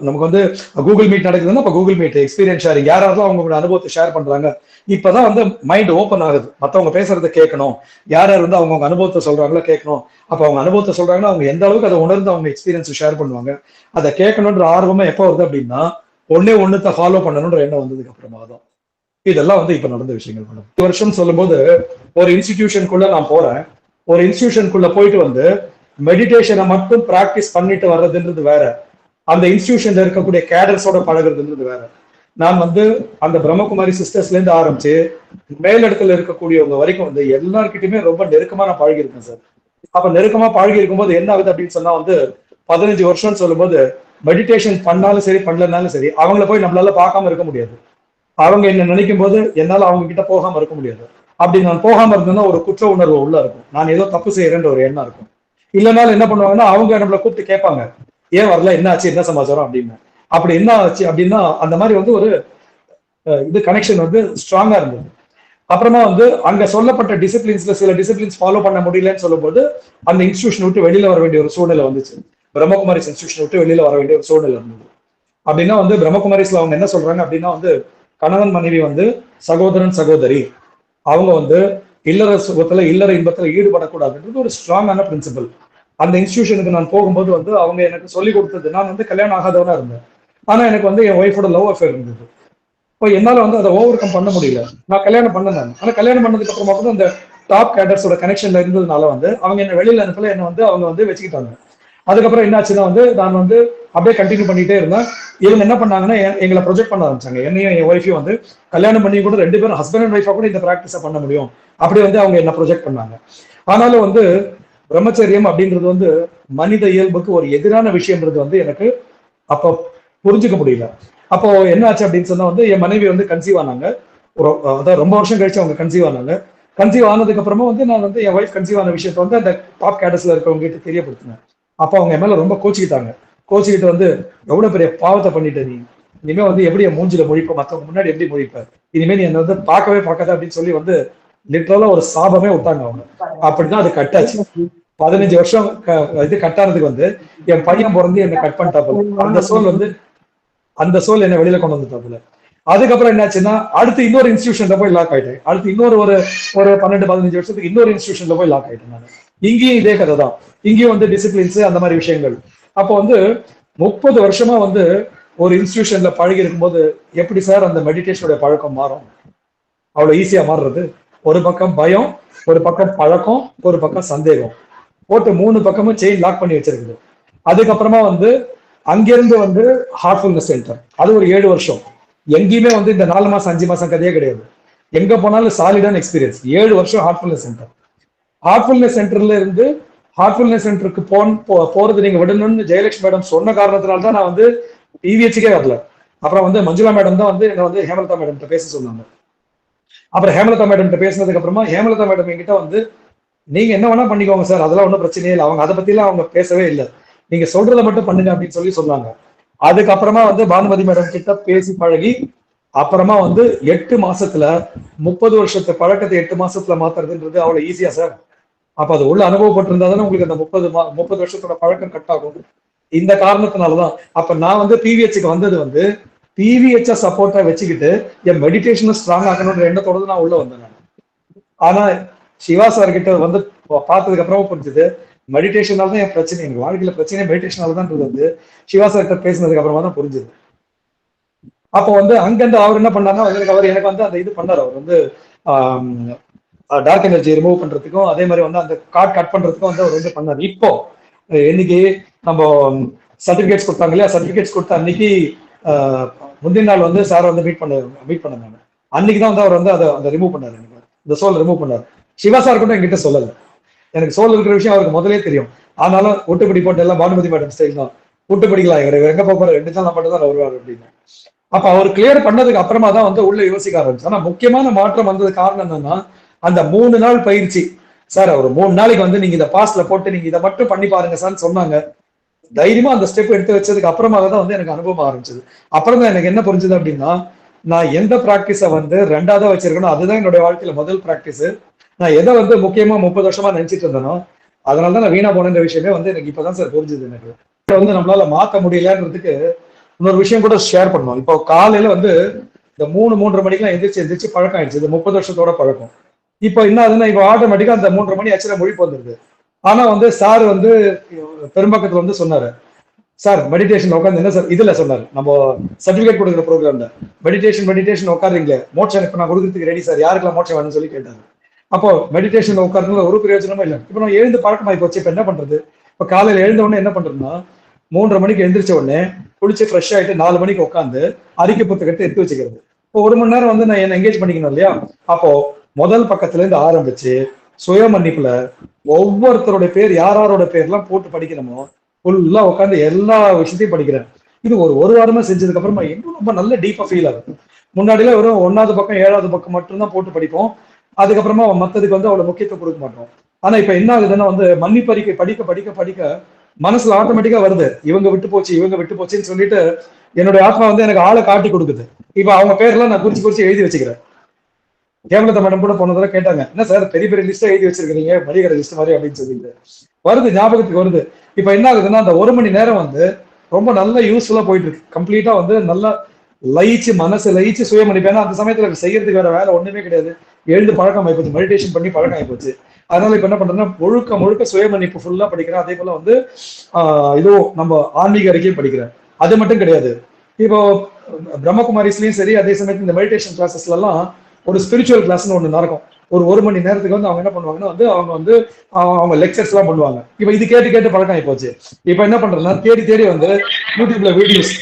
நமக்கு வந்து கூகுள் மீட் நடக்குதுன்னா அப்ப கூகுள் மீட் எக்ஸ்பீரியன்ஸ் ஷேரிங், யாராவது அவங்களோட அனுபவத்தை ஷேர் பண்றாங்க. இப்பதான் வந்து மைண்ட் ஓப்பன் ஆகுது, மத்தவங்க பேசுறதை கேட்கணும், யார் யார் வந்து அவங்க அனுபவத்தை சொல்றாங்களோ கேட்கணும். அப்ப அவங்க அனுபவத்தை சொல்றாங்கன்னா அவங்க எந்த அளவுக்கு அதை உணர்ந்து அவங்க எக்ஸ்பீரியன்ஸ் ஷேர் பண்ணுவாங்க, அதை கேட்கணுன்ற ஆர்வமே எப்போ வருது அப்படின்னா ஒண்ணுத்தை ஃபாலோ பண்ணணும்ன்ற எண்ணம் வந்ததுக்கு அப்புறமா தான். இதெல்லாம் வந்து இப்ப நடந்த விஷயங்கள் மேடம். 2 வருஷம் சொல்லும்போது ஒரு இன்ஸ்டிடியூஷனுக்குள்ள நான் போறேன். ஒரு இன்ஸ்டிடியூஷனுக்குள்ள போயிட்டு வந்து மெடிடேஷனை மட்டும் பிராக்டிஸ் பண்ணிட்டு வர்றதுன்றது வேற, அந்த இன்ஸ்டிடியூஷன்ல இருக்கக்கூடிய கேடர்ஸோட பழகுறதுன்றது வேற. நான் வந்து அந்த பிரம்மகுமாரி சிஸ்டர்ஸ்ல இருந்து ஆரம்பிச்சு மேலிடத்துல இருக்கக்கூடியவங்க வரைக்கும் வந்து எல்லார்கிட்டயுமே ரொம்ப நெருக்கமா நான் பழகி இருக்கேன் சார். அப்ப நெருக்கமா பழகி இருக்கும்போது என்ன ஆகுது அப்படின்னு சொன்னா வந்து 15 வருஷம்னு சொல்லும்போது மெடிடேஷன் பண்ணாலும் சரி பண்ணலனாலும் சரி அவங்கள போய் நம்மளால பார்க்காம இருக்க முடியாது. அவங்க என்ன நினைக்கும் போது என்னால அவங்க கிட்ட போகாம இருக்க முடியாது. அப்படி நான் போகாம இருந்தேன்னா ஒரு குற்ற உணர்வு உள்ள இருக்கும், நான் ஏதோ தப்பு செய்யறேன்ற ஒரு எண்ணம் இருக்கும். இல்லைனாலும் என்ன பண்ணுவாங்கன்னா அவங்க நம்மளை கூப்பிட்டு கேட்பாங்க, ஏன் வரல, என்ன ஆச்சு, என்ன சமாச்சாரம் அப்படின்னு. அப்படி என்ன ஆச்சு அப்படின்னா அந்த மாதிரி வந்து ஒரு இது கனெக்ஷன் வந்து ஸ்ட்ராங்கா இருந்தது. அப்புறமா வந்து அங்க சொல்லப்பட்ட டிசிப்ளின்ஸ்ல சில டிசிப்ளின்ஸ் ஃபாலோ பண்ண முடியலன்னு சொல்லும்போது அந்த இன்ஸ்டிடியூஷன் விட்டு வெளியில வர வேண்டிய ஒரு சூழ்நிலை வந்துச்சு. பிரம்மகுமாரிஸ் இன்ஸ்டிடியூஷன் விட்டு வெளியில வர வேண்டிய ஒரு சூழ்நிலை இருந்தது. அப்படின்னா வந்து பிரம்மகுமாரிஸ்ல அவங்க என்ன சொல்றாங்க அப்படின்னா வந்து கணவன் மனைவி வந்து சகோதரன் சகோதரி, அவங்க வந்து இல்லற சுகத்துல இல்லற இன்பத்துல ஈடுபடக்கூடாதுன்றது ஒரு ஸ்ட்ராங்கான பிரின்சிபல். அந்த இன்ஸ்டிடியூஷனுக்கு நான் போகும்போது வந்து அவங்க எனக்கு சொல்லி கொடுத்தது, நான் வந்து கல்யாணம் ஆகாதவனா இருந்தேன், ஆனா எனக்கு வந்து என் ஒய்ஃபோட லவ் அஃபேர் இருந்தது. இப்போ என்னால வந்து அதை ஓவர் கம் பண்ண முடியல. நான் கல்யாணம் பண்ணேன், ஆனா கல்யாணம் பண்ணதுக்கு அப்புறமா கூட அந்த டாப் கேடர்ஸோட கனெக்ஷன்ல இருந்ததுனால வந்து அவங்க என்ன வெளியில அனுப்பல, என்ன வந்து அவங்க வந்து வச்சுக்கிட்டாங்க. அதுக்கப்புறம் என்னாச்சுன்னா வந்து நான் வந்து அப்படியே கண்டினியூ பண்ணிட்டே இருந்தேன். இவங்க என்ன பண்ணாங்கன்னா எங்களை ப்ரொஜெக்ட் பண்ண ஆரம்பிச்சாங்க, என்னையும் என் ஒய்ஃபையும் வந்து கல்யாணம் பண்ணி கூட 2 பேரும் ஹஸ்பண்ட் அண்ட் ஒய்ஃபா கூட இந்த ப்ராக்டிஸை பண்ண முடியும் அப்படி வந்து அவங்க என்ன ப்ரொஜெக்ட் பண்ணாங்க. ஆனாலும் வந்து பிரம்மச்சரியம் அப்படின்றது வந்து மனித இயல்புக்கு ஒரு எதிரான விஷயம்ன்றது வந்து எனக்கு அப்போ புரிஞ்சுக்க முடியல. அப்போ என்ன ஆச்சு அப்படின்னு சொன்னா வந்து என் மனைவி வந்து கன்சீவ் ஆனாங்க. அதாவது ரொம்ப வருஷம் கழிச்சு அவங்க கன்சீவ் ஆனாங்க. கன்சீவ் ஆனதுக்கு அப்புறமா வந்து நான் வந்து என் ஒய்ஃப் கன்சீவ் ஆன விஷயத்த வந்து அந்த டாப் கேடர்ஸ்ல இருக்கவங்க கிட்ட தெரியப்படுத்தினேன். அப்போ அவங்க என் மேல ரொம்ப கோச்சிக்கிட்டாங்க. கோச்சிக்கிட்டு வந்து எவ்வளவு பெரிய பாவத்தை பண்ணிட்ட நீ, இனிமே வந்து எப்படி என் மூஞ்சில மொழிப்ப, மத்தவங்க முன்னாடி எப்படி மொழிப்ப, இனிமே நீ என்ன வந்து பார்க்கவே பார்க்காத அப்படின்னு சொல்லி வந்து லிட்டரலா ஒரு சாபமே விட்டாங்க அவங்க. அப்படிதான் அது கட்டாச்சு. 15 வருஷம் இது கட்டானதுக்கு வந்து என் பையன் பிறந்து என்னை கட் பண்ணிட்டாப்புல. அந்த சோல் வந்து அந்த சோல் என்னை வெளியில கொண்டு வந்துட்டாப்புல. அதுக்கப்புறம் என்னாச்சுன்னா அடுத்து இன்னொரு இன்ஸ்டியூஷன்ல போய் லாக் ஆயிட்டேன். அடுத்து இன்னொரு ஒரு 12-15 வருஷத்துக்கு இன்னொரு இன்ஸ்டியூஷன்ல போய் லாக் ஆயிட்டேன் நான். இங்கேயும் இதே கதை தான். இங்கேயும் வந்து டிசிப்ளின்ஸ் அந்த மாதிரி விஷயங்கள். அப்போ வந்து 30 வருஷமா வந்து ஒரு இன்ஸ்டியூஷன்ல பழகி இருக்கும்போது எப்படி சார் அந்த மெடிடேஷனுடைய பழக்கம் மாறும்? அவ்வளவு ஈஸியா மாறுறது? ஒரு பக்கம் பயம், ஒரு பக்கம் பழக்கம், ஒரு பக்கம் சந்தேகம் போட்டு 3 பக்கமும் செயின் லாக் பண்ணி வச்சிருக்குது. அதுக்கப்புறமா வந்து அங்கிருந்து வந்து ஹார்ட்ஃபுல்னஸ் சென்டர், அது ஒரு 7 வருஷம். எங்கேயுமே வந்து இந்த 4 மாசம் 5 மாசம் கதையே கிடையாது. எங்க போனாலும் சாலிடான எக்ஸ்பீரியன்ஸ். 7 வருஷம் ஹார்ட்ஃபுல்னஸ் சென்டர். ஹார்ட்ஃபுல்னஸ் சென்டர்ல இருந்து ஹார்ட்ஃபுல்னஸ் சென்டருக்கு போறது நீங்க விடணும்னு ஜெயலட்சுமி மேடம் சொன்ன காரணத்தினால தான் நான் வந்து பிவிஹெச்சுக்கே வரல. அப்புறம் வந்து மஞ்சுளா மேடம் தான் வந்து என்ன வந்து ஹேமலதா மேடம் பேச சொன்னாங்க. அப்புறம் ஹேமலதா மேடம் பேசினதுக்கு அப்புறமா ஹேமலதா மேடம் என்கிட்ட வந்து நீங்க என்ன வேணா பண்ணிக்கோங்க சார், அதெல்லாம் ஒன்றும் பிரச்சனையே இல்லை, அவங்க அதை பத்தி எல்லாம் அவங்க பேசவே இல்லை, நீங்க சொல்றதை மட்டும் பண்ணுங்க அப்படின்னு சொன்னாங்க. அதுக்கப்புறமா வந்து பானுமதி மேடம் கிட்ட பேசி பழகி அப்புறமா வந்து 8 மாசத்துல 30 வருஷத்து பழக்கத்தை 8 மாசத்துல மாத்துறதுன்றது அவ்வளவு ஈஸியா சார்? அப்ப அது உள்ள அனுபவப்பட்டிருந்தா தானே உங்களுக்கு அந்த 30 வருஷத்தோட பழக்கம் கட் ஆகும். இந்த காரணத்தினாலதான் அப்ப நான் வந்து பிவிஹெச்சுக்கு வந்தது வந்து பிவிஹெச்ச சப்போர்ட்டா வச்சுக்கிட்டு என் மெடிடேஷனை ஸ்ட்ராங் ஆக்கணும்ன்ற எண்ணத்தோட நான் உள்ள வந்தேன். ஆனா சிவா சார் கிட்ட வந்து பார்த்ததுக்கு அப்புறமா புரிஞ்சுது மெடிடேஷனால தான் என் பிரச்சனை, எங்க வாழ்க்கையில பிரச்சனை மெடிடேஷனால தான் வந்து சிவா சார் கிட்ட பேசினதுக்கு அப்புறமா தான் புரிஞ்சுது. அப்போ வந்து அங்கிருந்து அவர் என்ன பண்ணாருன்னா அவர் எனக்கு வந்து அந்த இது பண்ணாரு. அவர் வந்து டார்க் எனர்ஜி ரிமூவ் பண்றதுக்கும் அதே மாதிரி வந்து அந்த கார்ட் கட் பண்றதுக்கும் வந்து அவர் வந்து பண்ணாரு. இப்போ இன்னைக்கு நம்ம சர்டிபிகேட்ஸ் கொடுத்தாங்க இல்லையா, சர்டிபிகேட்ஸ் கொடுத்த அன்னைக்கு முந்தின நாள் வந்து சார் வந்து மீட் பண்ணாங்க. அன்னைக்கு தான் வந்து அவர் வந்து அதை ரிமூவ் பண்ணாரு, இந்த சோல் ரிமூவ் பண்ணாரு. சிவா சார் கூட என்கிட்ட சொல்லல, எனக்கு சோல் இருக்கிற விஷயம் அவருக்கு முதலே தெரியும். ஆனாலும் ஒட்டுப்படி போட்டு எல்லாம் பானுமதி மேடம் ஸ்டைல் தான், ஒட்டுப்படிக்கலாம் எங்க போற 2 நாள் மட்டும் தான் வருவார் அப்படின்னு. அப்ப அவர் கிளியர் பண்ணதுக்கு அப்புறமா தான் வந்து உள்ள யோசிக்க ஆரம்பிச்சு. ஆனா முக்கியமான மாற்றம் வந்தது காரணம் என்னன்னா அந்த 3 நாள் பயிற்சி. சார் அவர் 3 நாளைக்கு வந்து நீங்க இதை பாஸ்ல போட்டு நீங்க இதை மட்டும் பண்ணி பாருங்க சார் சொன்னாங்க. தைரியமா அந்த ஸ்டெப் எடுத்து வச்சதுக்கு அப்புறமா தான் வந்து எனக்கு அனுபவம் ஆரம்பிச்சது. அப்புறம் தான் எனக்கு என்ன புரிஞ்சது அப்படின்னா நான் எந்த பிராக்டிஸை வந்து 2ஆவதா வச்சிருக்கணும் அதுதான் என்னுடைய வாழ்க்கையில முதல் பிராக்டிஸ். நான் எதை வந்து முக்கியமா 30 வருஷமா நினைச்சிட்டு இருந்தேனோ அதனாலதான் நான் வீணா போன விஷயமே வந்து எனக்கு இப்பதான் சார் புரிஞ்சுது. எனக்கு வந்து நம்மளால மாத்த முடியலன்றதுக்கு இன்னொரு விஷயம் கூட ஷேர் பண்ணோம். இப்போ காலையில வந்து இந்த 3-3:30 மணிக்கெல்லாம் எந்திரிச்சு பழக்கம் ஆயிடுச்சு. இது 30 வருஷத்தோட பழக்கம். இப்போ என்ன ஆகுதுன்னா இப்போ ஆட்டோமேட்டிக்கா அந்த 3:30 மணி ஆச்சுன்னா மொழிப்பு வந்துருது. ஆனா வந்து சார் வந்து பெரும்பாக்கத்துல வந்து சொன்னாரு, சார் மெடிடேஷன் உட்காந்து என்ன சார் இதுல சொன்னாரு, நம்ம சர்டிபிகேட் கொடுக்குற ப்ரோக்ராம்ல மெடிடேஷன் உட்காருங்க, மோட்சம் இப்ப நான் கொடுக்கறதுக்கு ரெடி சார், யாருக்கெல்லாம் மோட்சம் வேணும்னு சொல்லி கேட்டாரு. அப்போ மெடிடேஷன் உட்கார்றதுல ஒரு பிரயோஜனமும் இல்லை. இப்போ நான் எழுந்து பழக்கமாயி போச்சு. இப்ப என்ன பண்றது? இப்ப காலையில எழுந்த உடனே என்ன பண்றதுன்னா 3:30 மணிக்கு எழுந்திரிச்ச உடனே குளிச்சு ஃப்ரெஷ் ஆயிட்டு 4 மணிக்கு உட்காந்து அறிக்கை புத்தகத்தை எடுத்து வச்சுக்கிறது. இப்போ 1 மணி நேரம் வந்து நான் என்ன என்கேஜ் பண்ணிக்கணும் இல்லையா? அப்போ முதல் பக்கத்துல இருந்து ஆரம்பிச்சு சுய மன்னிப்புல ஒவ்வொருத்தருடைய பேர் யாரோட பேர்லாம் போட்டு படிக்கணுமோ ஃபுல்லா உட்காந்து எல்லா விஷயத்தையும் படிக்கிறேன். இது ஒரு வாரமா செஞ்சதுக்கு அப்புறமா இன்னும் ரொம்ப நல்ல டீப்பா ஃபீல் ஆகுது. முன்னாடிலாம் வெறும் 1வது பக்கம் 7வது பக்கம் மட்டும்தான் போட்டு படிப்போம். அதுக்கப்புறமா மத்ததுக்கு வந்து அவ்வளவு முக்கியத்துவம் கொடுக்க மாட்டோம். ஆனா இப்ப என்ன ஆகுதுன்னா வந்து மன்னிப்பறிக்கை படிக்க மனசுல ஆட்டோமேட்டிக்கா வருது, இவங்க விட்டு போச்சுன்னு சொல்லிட்டு என்னுடைய ஆத்மா வந்து எனக்கு ஆளை காட்டி கொடுக்குது. இப்ப அவங்க பேர்லாம் நான் குறிச்சு எழுதி வச்சுக்கிறேன். ஹேமலதா மேடம் கூட போனதுல கேட்டாங்க, என்ன சார் பெரிய லிஸ்டா எழுதி வச்சிருக்கீங்க மளிகை லிஸ்ட் மாதிரி அப்படின்னு சொல்லிட்டு வருது, ஞாபகத்துக்கு வருது. இப்ப என்ன ஆகுதுன்னா அந்த 1 மணி நேரம் வந்து ரொம்ப நல்ல யூஸ்ஃபுல்லா போயிட்டு இருக்கு. கம்ப்ளீட்டா வந்து நல்லா மனசு லயிச்சு சுய மன்னிப்பேன். அந்த சமயத்துல செய்யறதுக்கு வேற வேலை ஒண்ணுமே கிடையாது. எழுந்து பழக்கம் ஆயிப்போச்சு, மெடிடேஷன் பண்ணி பழக்கம் ஆயிப்போச்சு. அதனால இப்ப என்ன பண்றேன்னா முழுக்க சுய மன்னிப்பு ஃபுல்லா படிக்கிறேன். அதே போல வந்து இதுவும் நம்ம ஆன்மீக அறிக்கையும் படிக்கிறேன். அது மட்டும் கிடையாது, இப்போ பிரம்மகுமாரிஸ்லயும் சரி, அதே சமயத்துல இந்த மெடிடேஷன் கிளாஸஸ்ல எல்லாம் ஒரு ஸ்பிரிச்சுவல் கிளாஸ்னு ஒண்ணு நடக்கும். ஒரு மணி நேரத்துக்கு வந்து அவங்க என்ன பண்ணுவாங்கன்னா வந்து அவங்க லெக்சர்ஸ் எல்லாம் பண்ணுவாங்க. இப்ப இது கேட்டு பழக்கம் ஆயிப்போச்சு. இப்ப என்ன பண்றேன்னா தேடி வந்து யூடியூப்ல வீடியோஸ்,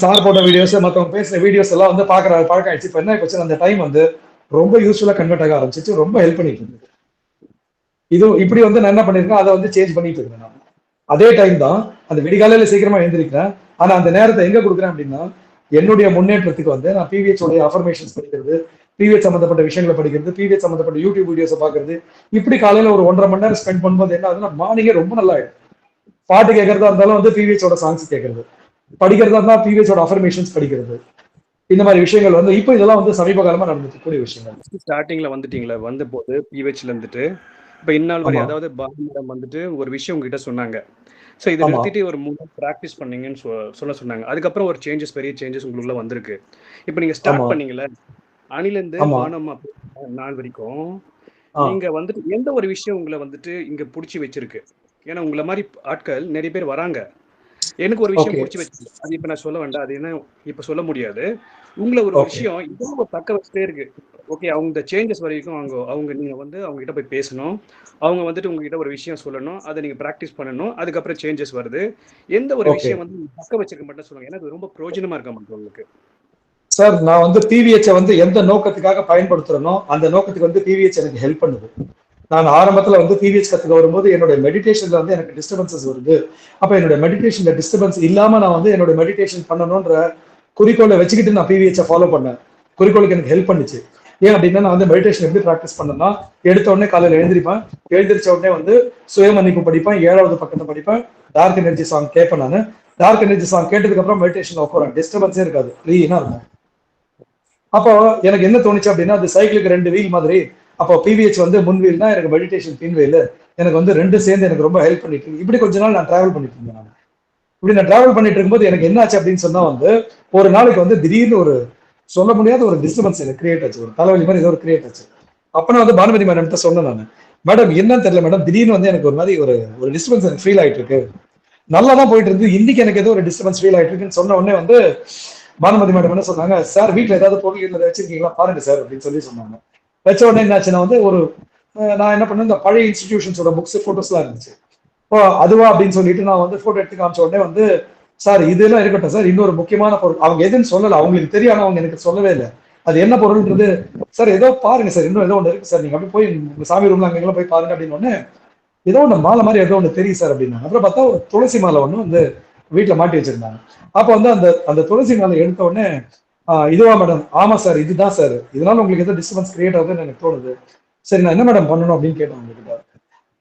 சார் போட்ட வீடியோஸ், மற்றவங்க பேசுற வீடியோஸ் எல்லாம் வந்து பாக்குற பழக்கம் ஆயிடுச்சு. இப்ப என்ன ஆயிப்போச்சு, அந்த டைம் வந்து ரொம்ப யூஸ்ஃபுல்லா கன்வெர்ட் ஆக ஆரம்பிச்சிச்சு. ரொம்ப ஹெல்ப் பண்ணிட்டு இருந்தது. இது இப்படி வந்து நான் என்ன பண்ணிருக்கேன், அதை வந்து சேஞ்ச் பண்ணிட்டு இருக்கேன். நான் அதே டைம் தான் அந்த விடிகாலையில சீக்கிரமா எழுந்திருக்கிறேன். ஆனா அந்த நேரத்தை எங்க கொடுக்குறேன் அப்படின்னா என்னுடைய முன்னேற்றத்துக்கு வந்து நான் பிவிஹெச் உடைய அஃபர்மேஷன்ஸ் படிக்கிறது, பிவிஹெச் சம்பந்தப்பட்ட விஷயங்களை படிக்கிறது, பிவிஹெச் சம்பந்தப்பட்ட யூடியூப் வீடியோஸை பாக்குறது. இப்படி காலையில ஒரு 1.5 மணி நேரம் ஸ்பெண்ட் பண்ணும்போது என்ன ஆகுதுன்னா மார்னிங்கே ரொம்ப நல்லா ஆயிடும். பாட்டு கேட்கறதா இருந்தாலும் வந்து பிவிஹெச்சோட சாங்ஸ் கேட்கறது, படிக்கிறதா இருந்தா பிவிஹெச்சோட அஃபர்மேஷன்ஸ் படிக்கிறது. இந்த மாதிரி விஷயங்கள் வந்து இப்போ இதெல்லாம் வந்து சமீப காலமா நடந்துக்கூடிய விஷயங்கள். ஸ்டார்டிங்ல வந்துட்டீங்களா, வந்த போது பிவிஹெச்ல இருந்துட்டு இப்ப இந்நாள் வரை, அதாவது பாரதியிடம் வந்துட்டு ஒரு விஷயம் உங்ககிட்ட சொன்னாங்க, ஸோ இதை நிறுத்திட்டு ஒரு 3 நாள் ப்ராக்டிஸ் பண்ணீங்கன்னு சொல்ல சொன்னாங்க. அதுக்கப்புறம் ஒரு பெரிய சேஞ்சஸ் உங்களுக்குள்ள வந்திருக்கு. இப்போ நீங்க ஸ்டார்ட் பண்ணீங்கல்ல, அணிலேருந்து வானம் நாள் வரைக்கும் நீங்க வந்துட்டு எந்த ஒரு விஷயம் உங்களை வந்துட்டு இங்க புடிச்சு வச்சிருக்கு? ஏன்னா உங்களை மாதிரி ஆட்கள் நிறைய பேர் வராங்க. எனக்கு ஒரு விஷயம் பிடிச்சி வச்சு அது இப்ப நான் சொல்ல வேண்டாம், அது என்ன இப்ப சொல்ல முடியாது. உங்களை ஒரு விஷயம் இதுவும் ஒரு தக்க வச்சுட்டே இருக்கு. ஓகே, அவங்க இந்த சேஞ்சஸ் வரைக்கும் அவங்க நீங்க வந்து அவங்க கிட்ட போய் பேசணும். அவங்க வந்துட்டு உங்ககிட்ட ஒரு விஷயம் சொல்லணும், அதை நீங்க பிராக்டிஸ் பண்ணணும். அதுக்கப்புறம் சேஞ்சஸ் வருது. எந்த ஒரு விஷயம் வந்து தக்க வச்சிருக்க மட்டும் சொல்லுங்க. ஏன்னா அது ரொம்ப பிரயோஜனமா இருக்க மாட்டேன் உங்களுக்கு. சார், நான் வந்து பிவிஹெச் வந்து எந்த நோக்கத்துக்காக பயன்படுத்துறனோ அந்த நோக்கத்துக்கு வந்து பிவிஹெச் எனக்கு ஹெல்ப் பண்ணுது. நான் ஆரம்பத்துல வந்து பிவிஹெச் கத்துக்க வரும்போது என்னுடைய மெடிடேஷன்ல வந்து எனக்கு டிஸ்டர்பன்சஸ் வருது. அப்ப என்னுடைய மெடிடேஷன்ல டிஸ்டர்பன்ஸ் இல்லாம நான் வந்து என்னோட மெடிடேஷன் பண்ணணும்ன்ற குறிக்கோளை வச்சுக்கிட்டு நான் பிவிஹெச் ஃபாலோ பண்ணேன். குறிக்கோளுக்கு எனக்கு ஹெல்ப் பண்ணுச்சு. ஏன் அப்படின்னா, நான் வந்து மெடிடேஷன் எப்படி ப்ராக்டிஸ் பண்ணேன்னா, எடுத்த உடனே காலையில் எழுந்திருப்பேன். எழுந்திரிச்ச உடனே வந்து சுயமன்னிப்பு படிப்பேன், 7வது பக்கத்தை படிப்பேன், டார்க் எனர்ஜி சாங் கேட்பேன். நான் டார்க் எனர்ஜி சாங் கேட்டதுக்கு அப்புறம் மெடிடேஷன் உட்காரேன். டிஸ்டர்பன்ஸே இருக்காது, க்ளீனா இருக்கும். அப்போ எனக்கு என்ன தோணுச்சு அப்படின்னா, அது சைக்கிளுக்கு 2 வீல் மாதிரி. அப்போ பிவிஹெச் வந்து முன் வீல் தான், எனக்கு மெடிடேஷன் பின் வீல். எனக்கு வந்து 2 சேர்ந்து எனக்கு ரொம்ப ஹெல்ப் பண்ணிட்டு இருக்கு. இப்படி கொஞ்ச நாள் நான் டிராவல் பண்ணிட்டு இருந்தேன். நான் இப்படி நான் டிராவல் பண்ணிட்டு இருக்கும்போது எனக்கு என்ன ஆச்சு அப்படின்னு சொன்னா வந்து, ஒரு நாளைக்கு வந்து திடீர்னு ஒரு சொல்ல முடியாத ஒரு டிஸ்டர்பன்ஸ் எனக்கு கிரியேட் ஆச்சு. ஒரு தலைவலி மாதிரி ஏதோ ஒரு கிரியேட் ஆச்சு. அப்ப நான் வந்து பானுமதி மேடம் கிட்ட சொன்னேன். நான் மேடம் என்னன்னு தெரியல மேடம், திடீர்னு வந்து எனக்கு ஒரு மாதிரி ஒரு டிஸ்டர்பன்ஸ் எனக்கு ஃபீல் ஆயிட்டு இருக்கு. நல்லா தான் போயிட்டு இருந்து, இன்னைக்கு எனக்கு ஏதோ ஒரு டிஸ்டர்பன்ஸ் ஃபீல் ஆயிட்டு இருக்குன்னு சொன்ன உடனே வந்து பானுமதி மேடம் என்ன சொன்னாங்க, சார் வீட்டுல ஏதாவது பொருள் வச்சிருக்கீங்களா பாருங்க சார் அப்படின்னு சொல்லி சொன்னாங்க. வச்ச உடனே என்னாச்சுன்னா வந்து நான் என்ன பண்ணேன், இந்த பழைய இன்ஸ்டிடியூஷன்ஸோட புக்ஸ் போட்டோஸ் எல்லாம் இருந்துச்சு. இப்போ அதுவா அப்படின்னு சொல்லிட்டு நான் வந்து போட்டோ எடுத்து காமிச்ச உடனே வந்து, சார் இதெல்லாம் இருக்கட்டும் சார், இன்னொரு முக்கியமான பொருள். அவங்க எதுன்னு சொல்லல, அவங்களுக்கு தெரியாம அவங்க எனக்கு சொல்லவே இல்லை அது என்ன பொருள்ன்றது. சார் ஏதோ பாருங்க சார், இன்னும் ஏதோ ஒன்று இருக்கு சார், நீங்க அப்படி போய் சாமி ரூம்ல அங்கெல்லாம் போய் பாருங்க அப்படின்னு ஒண்ணு, ஏதோ ஒன்று மாலை மாதிரி ஏதோ ஒன்று தெரியும் சார் அப்படின்னா. அப்புறம் பார்த்தா ஒரு துளசி மாலை ஒன்று வந்து வீட்டுல மாட்டி வச்சிருந்தாங்க. அப்ப வந்து அந்த துளசி மாலை எடுத்த உடனே, இதுவா மேடம்? ஆமா சார், இதுதான் சார். இதனால உங்களுக்கு ஏதோ டிஸ்டர்பன்ஸ் கிரியேட் ஆகுதுன்னு எனக்கு தோணுது. சரி, நான் என்ன மேடம் பண்ணணும் அப்படின்னு கேட்டேன் உங்ககிட்ட.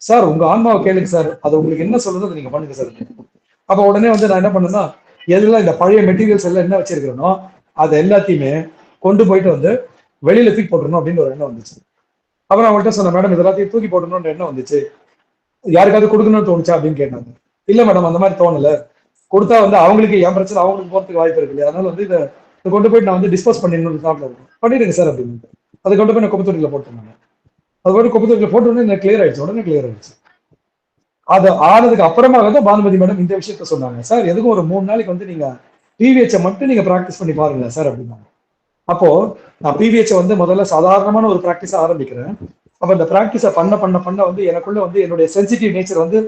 சார் உங்க ஆன்மாவை கேளுங்க சார், அது உங்களுக்கு என்ன சொல்லுதோ அதை நீங்க பண்ணுங்க சார். அப்ப உடனே வந்து நான் என்ன பண்ணேன்னா, எதுல இந்த பழைய மெட்டீரியல்ஸ் எல்லாம் என்ன வச்சிருக்கிறேனோ அது எல்லாத்தையுமே கொண்டு போயிட்டு வந்து வெளியில தூக்கி போட்டுருணும் அப்படின்னு ஒரு எண்ணம் வந்துச்சு. அப்புறம் அவங்கள்ட்ட சொன்னேன், மேடம் இது எல்லாத்தையும் தூக்கி போடணும்னு எண்ணம் வந்துச்சு, யாருக்காவது கொடுக்கணும்னு தோணுச்சா அப்படின்னு கேட்டாங்க. இல்ல மேடம், அந்த மாதிரி தோணல. கொடுத்தா வந்து அவங்களுக்கு என் பிரச்சனை அவங்களுக்கு போறதுக்கு வாய்ப்பு இருக்கு இல்லையா, அதனால வந்து இதை கொண்டு போயிட்டு நான் வந்து டிஸ்போஸ் பண்ணிடணும்னு தாட்ல இருக்கும். பண்ணிடுங்க சார் அப்படின்னு. அதை கொண்டு போய் நான் குப்பத்தொட்டியில போட்டுருந்தாங்க. அது போய் குப்பத்தொட்டியில போட்டு உடனே எனக்கு கிளியர் ஆயிடுச்சு. உடனே கிளியர் ஆயிடுச்சு. அது ஆனதுக்கு அப்புறமா வந்து பானுமதி மேடம் இந்த விஷயத்த சொன்னாங்க, சார் எதுக்கும் ஒரு 3 நாளைக்கு வந்து நீங்க பிவிஹெச் மட்டும் நீங்க பிராக்டிஸ் பண்ணி பாருங்க சார் அப்படின்னாங்க. அப்போ நான் பிவிஹெச் வந்து முதல்ல சாதாரணமான ஒரு பிராக்டிஸா ஆரம்பிக்கிறேன். அப்ப இந்த பிராக்டிஸை பண்ண பண்ண பண்ண வந்து எனக்குள்ள வந்து என்னுடைய சென்சிட்டிவ் நேச்சர் வந்து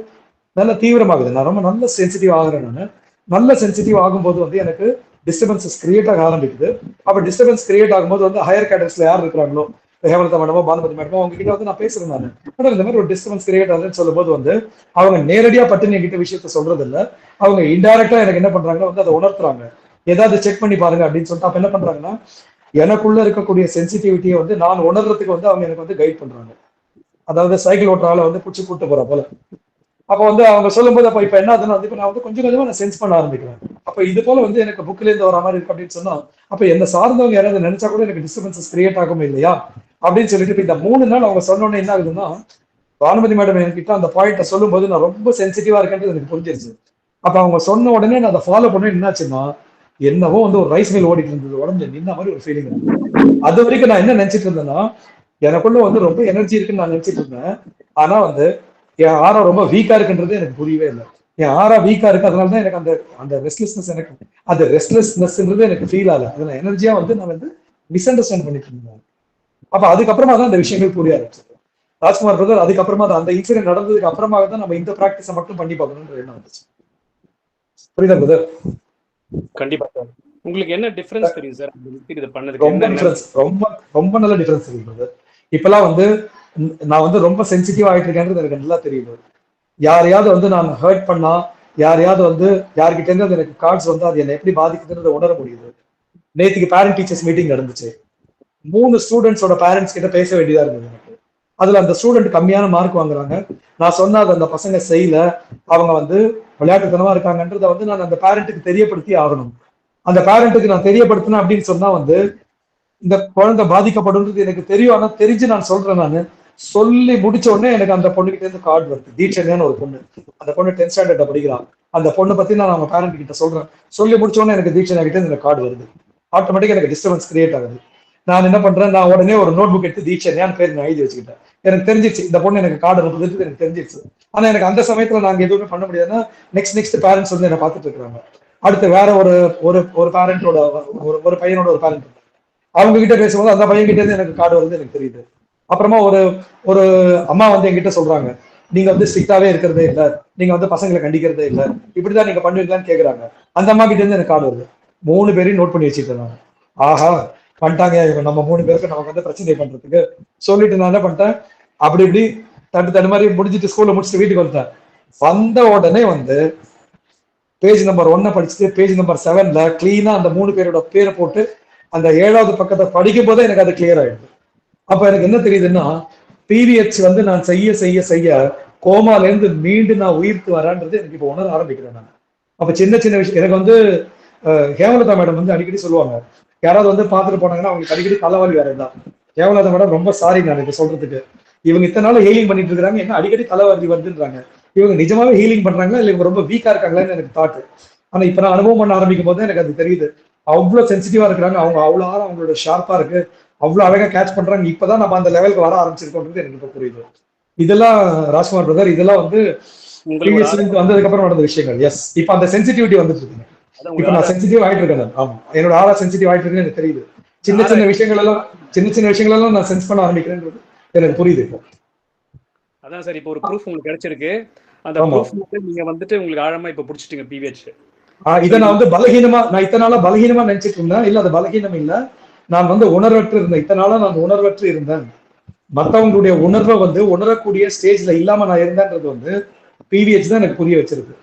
நல்ல தீவிரமாகுது. நான் ரொம்ப நல்ல சென்சிட்டிவ் ஆகுறேன். நான் நல்ல சென்சிட்டிவ் ஆகும்போது வந்து எனக்கு டிஸ்டர்பன்சஸ் கிரியேட் ஆக ஆரம்பிக்குது. அப்ப டிஸ்டர்பன்ஸ் கிரியேட் ஆகும்போது வந்து ஹையர் கேடர்ஸ்ல யார் இருக்கிறாங்களோ, ஹேமலதா மேடமோ பானுமதி மேடமோ, அவங்க கிட்ட வந்து நான் பேசுறேன். நான் மேடம் இந்த மாதிரி ஒரு டிஸ்டர்பன்ஸ் கிரியேட் ஆகுதுன்னு சொல்லும் போது வந்து அவங்க நேரடியா பட்டு என்கிட்ட விஷயத்த சொல்றது இல்லை. அவங்க இன்டைரக்டா எனக்கு என்ன பண்றாங்கன்னா வந்து அதை உணர்த்துறாங்க. ஏதாவது செக் பண்ணி பாருங்க அப்படின்னு சொல்லிட்டு அப்ப என்ன பண்றாங்கன்னா, எனக்குள்ள இருக்கக்கூடிய சென்சிட்டிவிட்டியை வந்து நான் உணர்றதுக்கு வந்து அவங்க எனக்கு வந்து கைட் பண்றாங்க. அதாவது சைக்கிள் ஓட்டுறால வந்து பிடிச்சி கூட்டு போற போல. அப்ப வந்து அவங்க சொல்லும் போது அப்ப இப்ப என்ன ஆகுதுன்னா வந்து இப்ப நான் வந்து கொஞ்சம் கொஞ்சமா நான் சென்ஸ் பண்ண ஆரம்பிக்கிறேன். அப்ப இது போல வந்து எனக்கு புக்ல இருந்து வர மாதிரி இருக்கு அப்படின்னு சொன்னா, அப்ப என்ன சார்ந்தவங்க யாராவது நினைச்சா கூட எனக்கு டிஸ்டர்பன்சஸ் கிரியேட் ஆகும் இல்லையா அப்படின்னு சொல்லிட்டு இந்த 3 நாள் அவங்க சொன்னோன்னே என்ன ஆகுதுன்னா, பானுமதி மேடம் என்கிட்ட அந்த பாயிண்ட சொல்லும் போது நான் ரொம்ப சென்சிட்டிவா இருக்கேன்றது எனக்கு புரிஞ்சிருச்சு. அப்ப அவங்க சொன்ன உடனே நான் அதை ஃபாலோ பண்ண என்னாச்சுன்னா, என்னவோ வந்து ஒரு ரைஸ் மில் ஓடிட்டு இருந்தது உடம்புல நின்ன மாதிரி ஒரு ஃபீலிங் இருந்தது. அது வரைக்கும் நான் என்ன நினைச்சிட்டு இருந்தேன்னா, எனக்குள்ள வந்து ரொம்ப எனர்ஜி இருக்குன்னு நான் நினைச்சிட்டு இருந்தேன். ஆனா வந்து என் ஆரா ரொம்ப வீக்கா இருக்குன்றது எனக்கு புரியவே இல்லை. என் ஆரா வீக்கா இருக்கு, அதனாலதான் எனக்கு அந்த அந்த ரெஸ்ட்லெஸ்னஸ் எனக்கு அந்த ரெஸ்ட்லெஸ்னஸ்ன்றது எனக்கு ஃபீல் ஆகல. அதை நான் எனர்ஜியா வந்து நான் வந்து மிஸ் அண்டர்ஸ்டாண்ட் பண்ணிட்டு இருந்தேன். அப்ப அதுக்கப்புறமா தான் அந்த விஷயங்கள் புரிய ஆரம்பிச்சது. ராஜ்குமார் பிரதர், அதுக்கப்புறமா தான் அந்த இன்சிடென்ட் நடந்ததுக்கு அப்புறமா தான் நம்ம இந்த பிராக்டிஸை மட்டும் பண்ணி பார்க்கணும்ன்ற எண்ணம் வந்துச்சு. புரியுதா பிரதர்? கண்டிப்பா சார். உங்களுக்கு என்ன டிஃபரன்ஸ் தெரியும் சார் இது பண்ணதுக்கு? ரொம்ப டிஃபரன்ஸ், ரொம்ப ரொம்ப நல்ல டிஃபரன்ஸ் இருக்கு பிரதர். இப்பெல்லாம் வந்து நான் வந்து ரொம்ப சென்சிட்டிவ் ஆயிட்டு இருக்கேன்றது எனக்கு நல்லா தெரியுது. யாரையாவது வந்து நான் ஹர்ட் பண்ணா, யாரையாவது வந்து யார்கிட்ட இருந்து எனக்கு கார்ட்ஸ் வந்து அது என்ன எப்படி பாதிக்குதுன்றதை உணர முடியுது. நேற்றுக்கு பேரண்ட் டீச்சர்ஸ் மீட்டிங் நடந்துச்சு. 3 ஸ்டூடெண்ட்ஸோட பேரண்ட்ஸ் கிட்ட பேச வேண்டியதா இருந்தது எனக்கு. அதுல அந்த ஸ்டூடெண்ட் கம்மியான மார்க் வாங்குறாங்க. நான் சொன்ன அது அந்த பசங்க செய்யல, அவங்க வந்து விளையாட்டுத்தனமா இருக்காங்கன்றத வந்து நான் அந்த பேரண்ட்டுக்கு தெரியப்படுத்தி ஆகணும். அந்த பேரண்ட்டுக்கு நான் தெரியப்படுத்தினேன் அப்படின்னு சொன்னா வந்து இந்த குழந்தை பாதிக்கப்படுன்றது எனக்கு தெரியும். ஆனா தெரிஞ்சு நான் சொல்றேன். நான் சொல்லி முடிச்ச உடனே எனக்கு அந்த பொண்ணுகிட்ட இருந்து கார்டு வருது. தீட்சண்யான்னு ஒரு பொண்ணு, அந்த பொண்ணு 10th ஸ்டாண்டர்ட்ல படிக்கிறான். அந்த பொண்ணை பத்தி நான் அவங்க பேரண்ட் கிட்ட சொல்றேன். சொல்லி முடிச்ச உடனே எனக்கு தீட்சண்யா கிட்ட இருந்து கார்டு வருது. ஆட்டோமேட்டிக்கா எனக்கு டிஸ்டர்பன்ஸ் கிரியேட் ஆகுது. நான் என்ன பண்றேன், நான் உடனே ஒரு நோட் புக் எடுத்து தீட்சண்யான்னு பேர் நான் எழுதி வச்சுக்கிட்டேன். எனக்கு தெரிஞ்சிச்சு இந்த பொண்ணு எனக்கு கார்டு அனுப்புறதுக்கு எனக்கு தெரிஞ்சிச்சு. ஆனா எனக்கு அந்த சமயத்துல நாங்க எதுவுமே பண்ண முடியாதுன்னா நெக்ஸ்ட் பேரண்ட்ஸ் வந்து என்ன பார்த்துட்டு இருக்காங்க. அடுத்து வேற ஒரு ஒரு ஒரு பேரண்டோட ஒரு பையனோட ஒரு பேரண்ட் அவங்க கிட்ட பேசும்போது அந்த பையன் கிட்ட இருந்து எனக்கு கார்டு வருது எனக்கு தெரியுது. அப்புறமா ஒரு ஒரு அம்மா வந்து என்கிட்ட சொல்றாங்க, நீங்க வந்து ஸ்ட்ரிக்டாவே இருக்கிறதே இல்ல, நீங்க வந்து பசங்களை கண்டிக்கிறதே இல்ல, இப்படிதான் நீங்க பண்ணுவீங்களான்னு கேக்குறாங்க. அந்த அம்மா கிட்ட இருந்து எனக்கு கார்டு வருது. 3 பேரையும் நோட் பண்ணி வச்சுட்டு நான், ஆஹா பண்ணிட்டாங்க இவங்க நம்ம 3 பேருக்கு நமக்கு வந்து பிரச்சனை பண்றதுக்கு சொல்லிட்டு நான் என்ன பண்ணிட்டேன், அப்படி இப்படி தட்டு மாதிரி முடிஞ்சிட்டு ஸ்கூல்ல முடிச்சுட்டு வீட்டுக்கு வந்துட்டேன். வந்த உடனே வந்து பேஜ் நம்பர் 1 படிச்சுட்டு பேஜ் நம்பர் 7ல கிளீனா அந்த 3 பேரோட பேரை போட்டு அந்த 7வது பக்கத்தை படிக்கும் போதே எனக்கு அது கிளியர் ஆயிடுது. அப்ப எனக்கு என்ன தெரியுதுன்னா, பிவிஹெச் வந்து நான் செய்ய செய்ய செய்ய கோமால இருந்து மீண்டு நான் உயிர்த்து வரேன்றது எனக்கு இப்ப உணர ஆரம்பிக்கிறேன் நான். அப்ப சின்ன சின்ன விஷயம் எனக்கு வந்து ஹேமலதா மேடம் வந்து அடிக்கடி சொல்லுவாங்க, யாராவது வந்து பாத்துட்டு போனாங்கன்னா அவங்களுக்கு அடிக்கடி தலைவலி வேற தான். ஹேமலதா மேடம் ரொம்ப சாரி நான் இதை சொல்றதுக்கு, இவங்க இத்தனை நாள் ஹீலிங் பண்ணிட்டு இருக்காங்க, என்ன அடிக்கடி தலைவலி வருதுன்றாங்க. இவங்க நிஜமாவே ஹீலிங் பண்றாங்களா இல்ல இவங்க ரொம்ப வீக்கா இருக்காங்களான்னு எனக்கு தாட்டு. ஆனா இப்ப நான் அனுபவம் பண்ண ஆரம்பிக்கும் போது எனக்கு அது தெரியுது. அவ்வளவு சென்சிட்டிவா இருக்கிறாங்க அவங்க, அவ்வளவு ஆழம் அவங்களோட ஷார்ப்பா இருக்கு, அவ்வளவு அழகா கேட்ச் பண்றாங்க. இப்பதான் நம்ம அந்த லெவலுக்கு வர ஆரம்பிச்சிருக்கோம்ன்றது எனக்கு இப்ப புரியுது. இதெல்லாம் ராஜ்குமார் பிரதர், இதெல்லாம் வந்து வந்ததுக்கு அப்புறம் நடந்த விஷயங்கள். எஸ், இப்ப அந்த சென்சிட்டிவிட்டி வந்துட்டு இருக்கு. இப்ப நான் சென்சிட்டிவ் ஆயிட்டு இருக்கேன். ஆமா, என்னோட ஆளா சென்சிட்டிவ் ஆயிட்டு இருக்குன்னு எனக்கு தெரியுது. சின்ன சின்ன விஷயங்கள் எல்லாம் நான் சென்ஸ் பண்ண ஆரம்பிக்கிறேன்றது எனக்கு புரியுது இப்போ. அதான் சார், இப்போ ஒரு ப்ரூஃப் உங்களுக்கு கிடைச்சிருக்கு. அந்த ப்ரூஃப் நீங்க வந்துட்டு உங்களுக்கு ஆழமா இப்ப புடிச்சிட்டீங்க பிவிஹெச். இதை நான் வந்து பலகீனமா, நான் இத்தனை நாளா பலகீனமா நினைச்சிட்டு இருந்தேன். இல்ல அது பலகீனம் இல்ல, நான் வந்து உணர்வற்று இருந்தேன். இத்தனை நாளா நான் உணர்வற்று இருந்தேன். மற்றவங்களுடைய உணர்வை வந்து உணரக்கூடிய ஸ்டேஜ்ல இல்லாம நான் இருந்தேன்றது வந்து பிவிஹெச் தான் எனக்கு புரிய வச்சிருக்கு.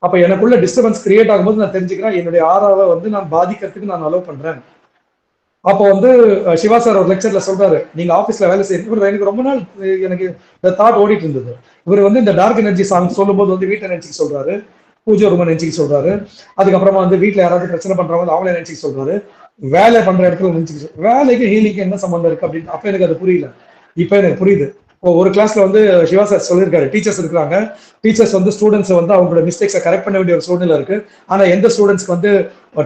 அப்ப எனக்குள்ள டிஸ்டர்பன்ஸ் கிரியேட் ஆகும்போது நான் தெரிஞ்சுக்கிறேன் என்னுடைய ஆறாவை வந்து நான் பாதிக்கிறதுக்கு நான் அலோவ் பண்றேன். அப்போ வந்து சிவா சார் ஒரு லெக்சர்ல சொல்றாரு, நீங்க ஆபீஸ்ல வேலை செய்யறது எனக்கு ரொம்ப நாள் எனக்கு இந்த தாட் ஓடிட்டு இருந்தது. இவர் வந்து இந்த டார்க் எனர்ஜி சாங் சொல்லும் போது வந்து வீட்டை நினைச்சுக்க சொல்றாரு, பூஜை ரூமை நினைச்சுக்க சொல்றாரு, அதுக்கப்புறமா வந்து வீட்டுல யாராவது பிரச்சனை பண்றவங்க அவங்களே நினைச்சுக்க சொல்றாரு, வேலை பண்ற இடத்துல நினைச்சுக்க, வேலைக்கு ஹீலிங்க்கு என்ன சம்பந்தம் இருக்கு அப்படின்னு. அப்ப எனக்கு அது புரியல, இப்ப எனக்கு புரியுது. ஒரு கிளாஸ்ல வந்து சிவா சார் சொல்லியிருக்காரு, டீச்சர்ஸ் இருக்காங்க, டீச்சர்ஸ் வந்து ஸ்டூடெண்ட்ஸ் வந்து அவங்களோட மிஸ்டேக்ஸை கரெக்ட் பண்ண வேண்டிய ஒரு சூழ்நிலை இருக்கு. ஆனா எந்த ஸ்டூடெண்ட்ஸ்க்கு வந்து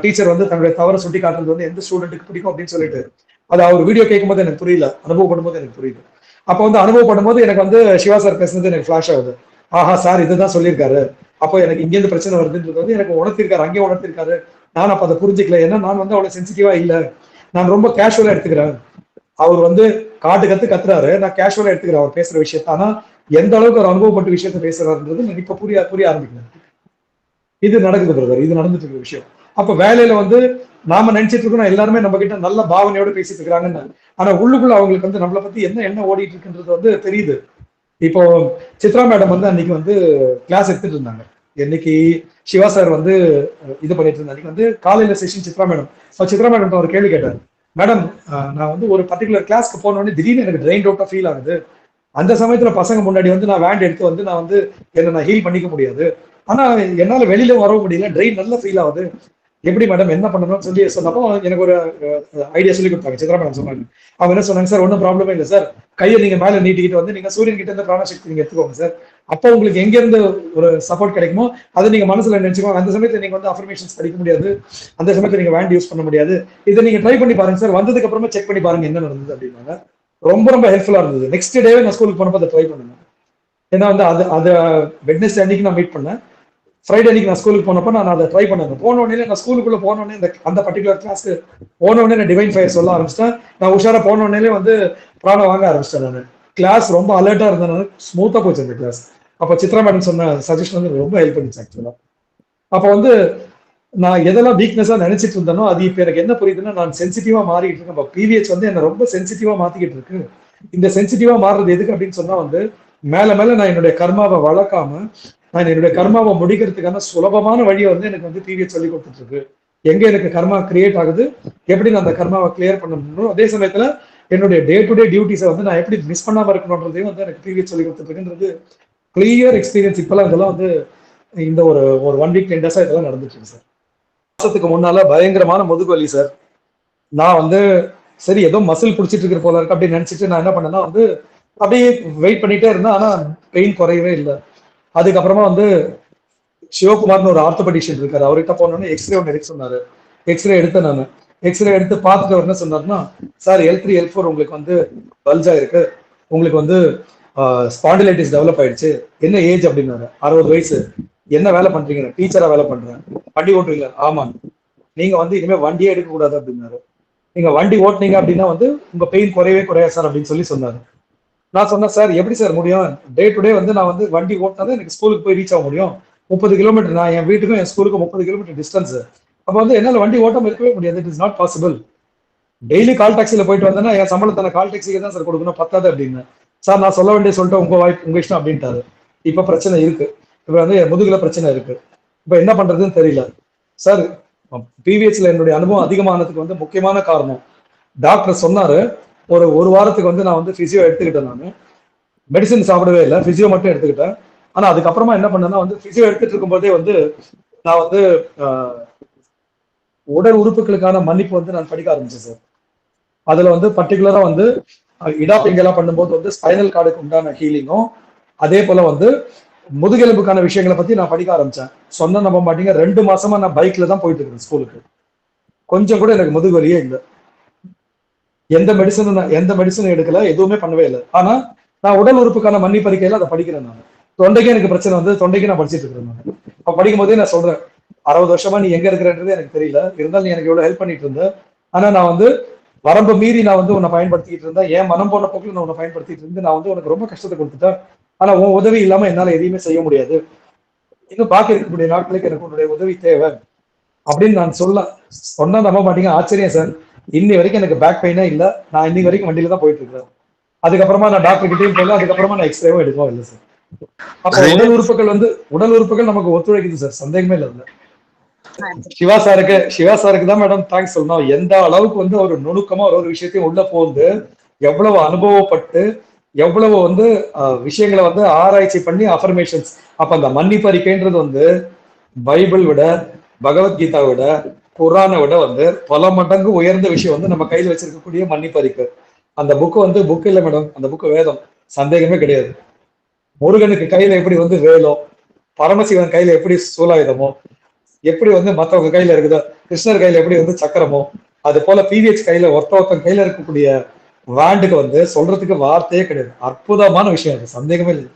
டீச்சர் வந்து தங்களுடைய தவறை சுட்டி காட்டுறது வந்து எந்த ஸ்டூடெண்ட்டுக்கு பிடிக்கும் அப்படின்னு சொல்லிட்டு, அது அவர் வீடியோ கேட்கும் போது எனக்கு புரியல, அனுபவப்படும் போது எனக்கு புரியுது. அப்போ வந்து அனுபவப்படும் போது எனக்கு வந்து சிவா சார் பேசுனது எனக்கு ஃபிளாஷ் ஆகுது. ஆஹா சார் இதுதான் சொல்லியிருக்காரு, அப்போ எனக்கு இங்கேருந்து பிரச்சனை வருதுன்றது வந்து எனக்கு உணர்த்திருக்காரு, அங்கேயே உணர்த்திருக்காரு. நான் அப்ப அதை புரிஞ்சுக்கல, ஏன்னா நான் வந்து அவ்வளவு சென்சிட்டிவா இல்லை, நான் ரொம்ப கேஷுவலா எடுத்துக்கிறேன். அவர் வந்து காட்டு கத்துறாரு, நான் கேஷுவலா எடுத்துக்கிறேன் அவர் பேசுற விஷயத்த. ஆனா எந்த அளவுக்கு ஒரு அனுபவப்பட்ட விஷயத்த பேசுறாருன்றது இப்ப புரிய ஆரம்பிக்கிறேன். இது நடக்குது பிரதர், இது நடந்துட்டு இருக்கிற விஷயம். அப்ப வேலையில வந்து நாம நினைச்சிட்டு இருக்கோம் எல்லாருமே நம்ம கிட்ட நல்ல பாவனையோட பேசிட்டு இருக்கிறாங்கன்னு, ஆனா உள்ளுக்குள்ள அவங்களுக்கு வந்து நம்மளை பத்தி என்ன ஓடிட்டு இருக்குன்றது வந்து தெரியுது. இப்போ சித்ரா மேடம் வந்து அன்னைக்கு வந்து கிளாஸ் எடுத்துட்டு இருந்தாங்க. இன்னைக்கு சிவா சார் வந்து இது பண்ணிட்டு இருந்தா, அன்னைக்கு வந்து காலையில session Chitra madam. Chitra madam ஒரு கேள்வி கேட்டார், மேடம் நான் வந்து ஒரு பர்டிகுலர் கிளாஸ்க்கு போனோடனே திடீர்னு எனக்கு ட்ரெயின் அவுட்டா ஃபீல் ஆகுது. அந்த சமயத்துல பசங்க முன்னாடி வந்து நான் வேண்ட் எடுத்து வந்து நான் வந்து என்ன நான் ஹீல் பண்ணிக்க முடியாது, ஆனா என்னால வெளியில வர முடியல, ட்ரெயின் நல்லா ஃபீல் ஆகுது, எப்படி மேடம் என்ன பண்ணணும்னு சொல்லி சொன்னப்போ எனக்கு ஒரு ஐடியா சொல்லி கொடுத்தாங்க. சித்ரா மேடம் சொன்னாங்க, அவங்க என்ன சொன்னாங்க, சார் ஒன்றும் ப்ராப்ளமே இல்லை சார், கையை நீங்க மேல நீட்டிக்கிட்டு வந்து நீங்க சூரியன் கிட்ட இருந்து பிராணசக்தி நீங்க எடுத்துக்கோங்க சார், அப்போ உங்களுக்கு எங்க இருந்து ஒரு சப்போர்ட் கிடைக்குமோ அதை நீங்க மனசுல நினைச்சுக்கோங்க. அந்த சமயத்துல நீங்க வந்து அஃபர்மேஷன்ஸ் படிக்க முடியாது, அந்த சமயத்துல நீங்க வேண்ட் யூஸ் பண்ண முடியாது, இதை நீங்க ட்ரை பண்ணி பாருங்க சார், வந்ததுக்கு அப்புறமா செக் பண்ணி பாருங்க என்ன நடந்தது அப்படின்னாங்க. ரொம்ப ரொம்ப ஹெல்ப்ஃபுல்லா இருந்தது. நெக்ஸ்ட் டேவே நான் ஸ்கூலுக்கு போனப்போ அதை ட்ரை பண்ணுங்க. ஏன்னா வந்து அது வெட்னஸ்டே அன்னைக்கு நான் மீட் பண்ணேன், ஃப்ரைடே அன்னைக்கு நான் ஸ்கூலுக்கு போனப்போ நான் அதை ட்ரை பண்ணேன். போன உடனே நான் ஸ்கூலுக்குள்ள போன உடனே அந்த பர்டிகுலர் கிளாஸ்க்கு போன உடனே நான் டிவைன் ஃபயர் சொல்ல ஆரம்பிச்சிட்டேன். நான் உஷாரா போன உடனே வந்து பிராணம் வாங்க ஆரம்பிச்சிட்டேன். நான் கிளாஸ் ரொம்ப அலர்ட்டா இருந்தேன், ஸ்மூத்தா போச்சு அந்த கிளாஸ். அப்போ சித்ரா மேடம் சொன்ன சஜஷன் வந்து ரொம்ப ஹெல்ப் பண்ணிச்சு ஆக்சுவலா. அப்போ வந்து நான் எதெல்லாம் வீக்னஸா நினைச்சிட்டு இருந்தேனோ அது இப்ப எனக்கு என்ன புரியுதுன்னா, நான் சென்சிட்டிவா மாறிட்டு இருக்கேன். பிவிஹெச் வந்து என்ன ரொம்ப சென்சிட்டிவா மாத்திக்கிட்டு இருக்கு. இந்த சென்சிட்டிவா மாறுறது எதுக்கு அப்படின்னு சொன்னா வந்து, மேல மேல நான் என்னுடைய கர்மாவை வளர்க்காம நான் என்னுடைய கர்மாவை முடிக்கிறதுக்கான சுலபமான வழியை வந்து எனக்கு வந்து பிவிஹெச் சொல்லி கொடுத்துட்டு இருக்கு. எங்க எனக்கு கர்மா கிரியேட் ஆகுது, எப்படி நான் அந்த கர்மாவை கிளியர் பண்ண முடியும், அதே சமயத்துல என்னுடைய டே டு டே டியூட்டிஸை வந்து நான் எப்படி மிஸ் பண்ணாம இருக்கணும்ன்றதையும் வந்து எனக்கு பிவிஹெச் சொல்லி கொடுத்துட்டு இருக்குன்றது கிளியர் எக்ஸ்பீரியன்ஸ். இப்பெல்லாம் இதெல்லாம் வந்து இந்த ஒரு 1 வீக் 10 டேஸா இதெல்லாம் நடந்துட்டு இருக்கு சார். மாசத்துக்கு முன்னால பயங்கரமான முதுகு வலி சார். நான் வந்து சரி ஏதோ மசில் பிடிச்சிட்டு இருக்கிற போல இருக்கு அப்படின்னு நினைச்சிட்டு நான் என்ன பண்ணேன்னா வந்து அப்படியே வெயிட் பண்ணிட்டே இருந்தேன். ஆனா பெயின் குறையவே இல்லை. அதுக்கப்புறமா வந்து சிவகுமார்னு ஒரு ஆர்த்தோபெடிஷியன் இருக்காரு. அவர்கிட்ட போனோடனே எக்ஸ்ரே ஒன்று எடுக்க சொன்னாரு. எக்ஸ்ரே எடுத்தேன் நான். எக்ஸ்ரே எடுத்து பார்த்துட்டு அவர் என்ன சொன்னார்னா, சார் L3 L4 உங்களுக்கு வந்து பல்ஜ் ஆயிருக்கு, உங்களுக்கு வந்து ஸ்பாண்டிலைட்டிஸ் டெவலப் ஆயிடுச்சு, என்ன ஏஜ் அப்படின்னாரு. 60 வயசு. என்ன வேலை பண்றீங்க? டீச்சரா வேலை பண்றேன். வண்டி ஓட்டுறீங்களா? ஆமா. நீங்க வந்து இனிமே வண்டியே எடுக்க கூடாது அப்படின்னாரு. நீங்க வண்டி ஓட்டுனீங்க அப்படின்னா வந்து உங்க பெயின் குறையவே குறையாது சார் அப்படின்னு சொல்லி சொன்னாரு. நான் சொன்னேன், சார் எப்படி சார் முடியும்? டே டு டே வந்து நான் வந்து வண்டி ஓட்டினா எனக்கு ஸ்கூலுக்கு போய் ரீச் ஆக முடியும். 30 கிலோமீட்டர், நான் என் வீட்டுக்கும் என் ஸ்கூலுக்கும் 30 கிலோமீட்டர் டிஸ்டன்ஸ். அப்ப வந்து என்னால வண்டி ஓட்டாம இருக்கவே முடியாது. It is not possible. Daily call டாக்ஸில போயிட்டு வந்தேன்னா என் சம்பளத்தை நான் கால் டாக்ஸிக்கு தான் சார் கொடுக்கணும், பத்தாது அப்படின்னு. சார் நான் சொல்ல வேண்டிய சொல்லிட்டு உங்க வாய்ப்பு உங்க இஷ்டம் அப்படின்ட்டாரு. இப்ப பிரச்சனை இருக்கு. இப்ப வந்து என் முதுகுல பிரச்சனை இருக்கு. இப்ப என்ன பண்றதுன்னு தெரியல சார். பிவிஹெச்ல என்னுடைய அனுபவம் அதிகமானதுக்கு வந்து முக்கியமான காரணம், டாக்டர் சொன்னாரு ஒரு வாரத்துக்கு வந்து நான் வந்து பிசியோ எடுத்துக்கிட்டேன். நான் மெடிசன் சாப்பிடவே இல்லை, பிசியோ மட்டும் எடுத்துக்கிட்டேன். ஆனா அதுக்கப்புறமா என்ன பண்ணேன்னா வந்து பிசியோ எடுத்துட்டு இருக்கும்போதே வந்து நான் வந்து உடல் உறுப்புகளுக்கான மன்னிப்பு வந்து நான் படிக்க ஆரம்பிச்சேன் சார். அதுல வந்து பர்டிகுலரா வந்து இடாப்பிங்கெல்லாம் பண்ணும்போது வந்து ஸ்பைனல் கார்டுக்கு உண்டான ஹீலிங்கும், அதே போல வந்து முதுகெலும்புக்கான விஷயங்களை பத்தி நான் படிக்க ஆரம்பிச்சேன். சொன்ன நம்ப மாட்டீங்க, 2 மாசமா நான் பைக்ல தான் போயிட்டு இருக்கேன் ஸ்கூலுக்கு. கொஞ்சம் கூட எனக்கு முதுகு வலியே இல்லை. எந்த மெடிசனும் எடுக்கல, எதுவுமே பண்ணவே இல்லை. ஆனா நான் உடல் உறுப்புக்கான மன்னிப்பறிக்கையில அதை படிக்கிறேன். நான் தொண்டைக்கு எனக்கு பிரச்சனை வந்து தொண்டைக்கு நான் படிச்சுட்டு இருக்கிறேன். நான் அப்ப படிக்கும் போதே நான் சொல்றேன், 60 வருஷமா நீ எங்க இருக்கிறன்றது எனக்கு தெரியல, இருந்தாலும் நீ எனக்கு எவ்வளவு ஹெல்ப் பண்ணிட்டு இருந்த. ஆனா நான் வந்து வரம்பு மீறி நான் வந்து உன்னை பயன்படுத்திட்டு இருந்தேன். ஏன் மனம் போன போக்கில் நான் உன்னை பயன்படுத்திட்டு இருந்து நான் வந்து உனக்கு ரொம்ப கஷ்டத்தை கொடுத்துட்டேன். ஆனா உன் உதவி இல்லாம என்னால எதையுமே செய்ய முடியாது. இன்னும் பாக்கி இருக்கக்கூடிய நாட்களுக்கு எனக்கு உன்னுடைய உதவி தேவை அப்படின்னு நான் சொன்னா நம்ப மாட்டீங்க. ஆச்சரியம் சார். இன்னி வரைக்கும் எனக்கு பேக் பெயினே இல்லை. நான் இன்னி வரைக்கும் வண்டியில தான் போயிட்டு இருக்கேன். அதுக்கப்புறமா நான் டாக்டர் கிட்டையும் போகல. அதுக்கப்புறமா நான் எக்ஸ்ரேவும் எடுக்கவும் இல்லை சார். அப்ப உடல் உறுப்புகள் நமக்கு ஒத்துழைக்குது சார், சந்தேகமே இல்லை. சிவா சாருக்கு தான் மேடம் தேங்க்ஸ் சொல்லணும். எந்த அளவுக்கு வந்து ஒரு நுணுக்கமா ஒரு விஷயத்தையும் உள்ள போந்து எவ்வளவு அனுபவப்பட்டு எவ்வளவு வந்து விஷயங்களை வந்து ஆராய்ச்சி பண்ணி அஃபர்மேஷன்ஸ். அப்ப அந்த மன்னிப்பறிக்கைன்றது வந்து பைபிள் விட, பகவத்கீதா விட, குரானை விட வந்து பல மடங்கு உயர்ந்த விஷயம் வந்து நம்ம கையில் வச்சிருக்கக்கூடிய மன்னிப்பறிக்கை. அந்த புக்கு வந்து புக் இல்லை மேடம், அந்த புக்கு வேதம், சந்தேகமே கிடையாது. முருகனுக்கு கையில எப்படி வந்து வேலோ, பரமசிவன் கையில எப்படி சூலாயுதமோ, எப்படி வந்து மற்றவங்க கையில இருக்குதோ, கிருஷ்ணர் கையில எப்படி வந்து சக்கரமோ, அது போல பிவிஹெச் கையில ஒருத்தன் கையில இருக்கக்கூடிய வேண்டுக்கு வந்து சொல்றதுக்கு வார்த்தையே கிடையாது. அற்புதமான விஷயம், அது சந்தேகமே இல்லை.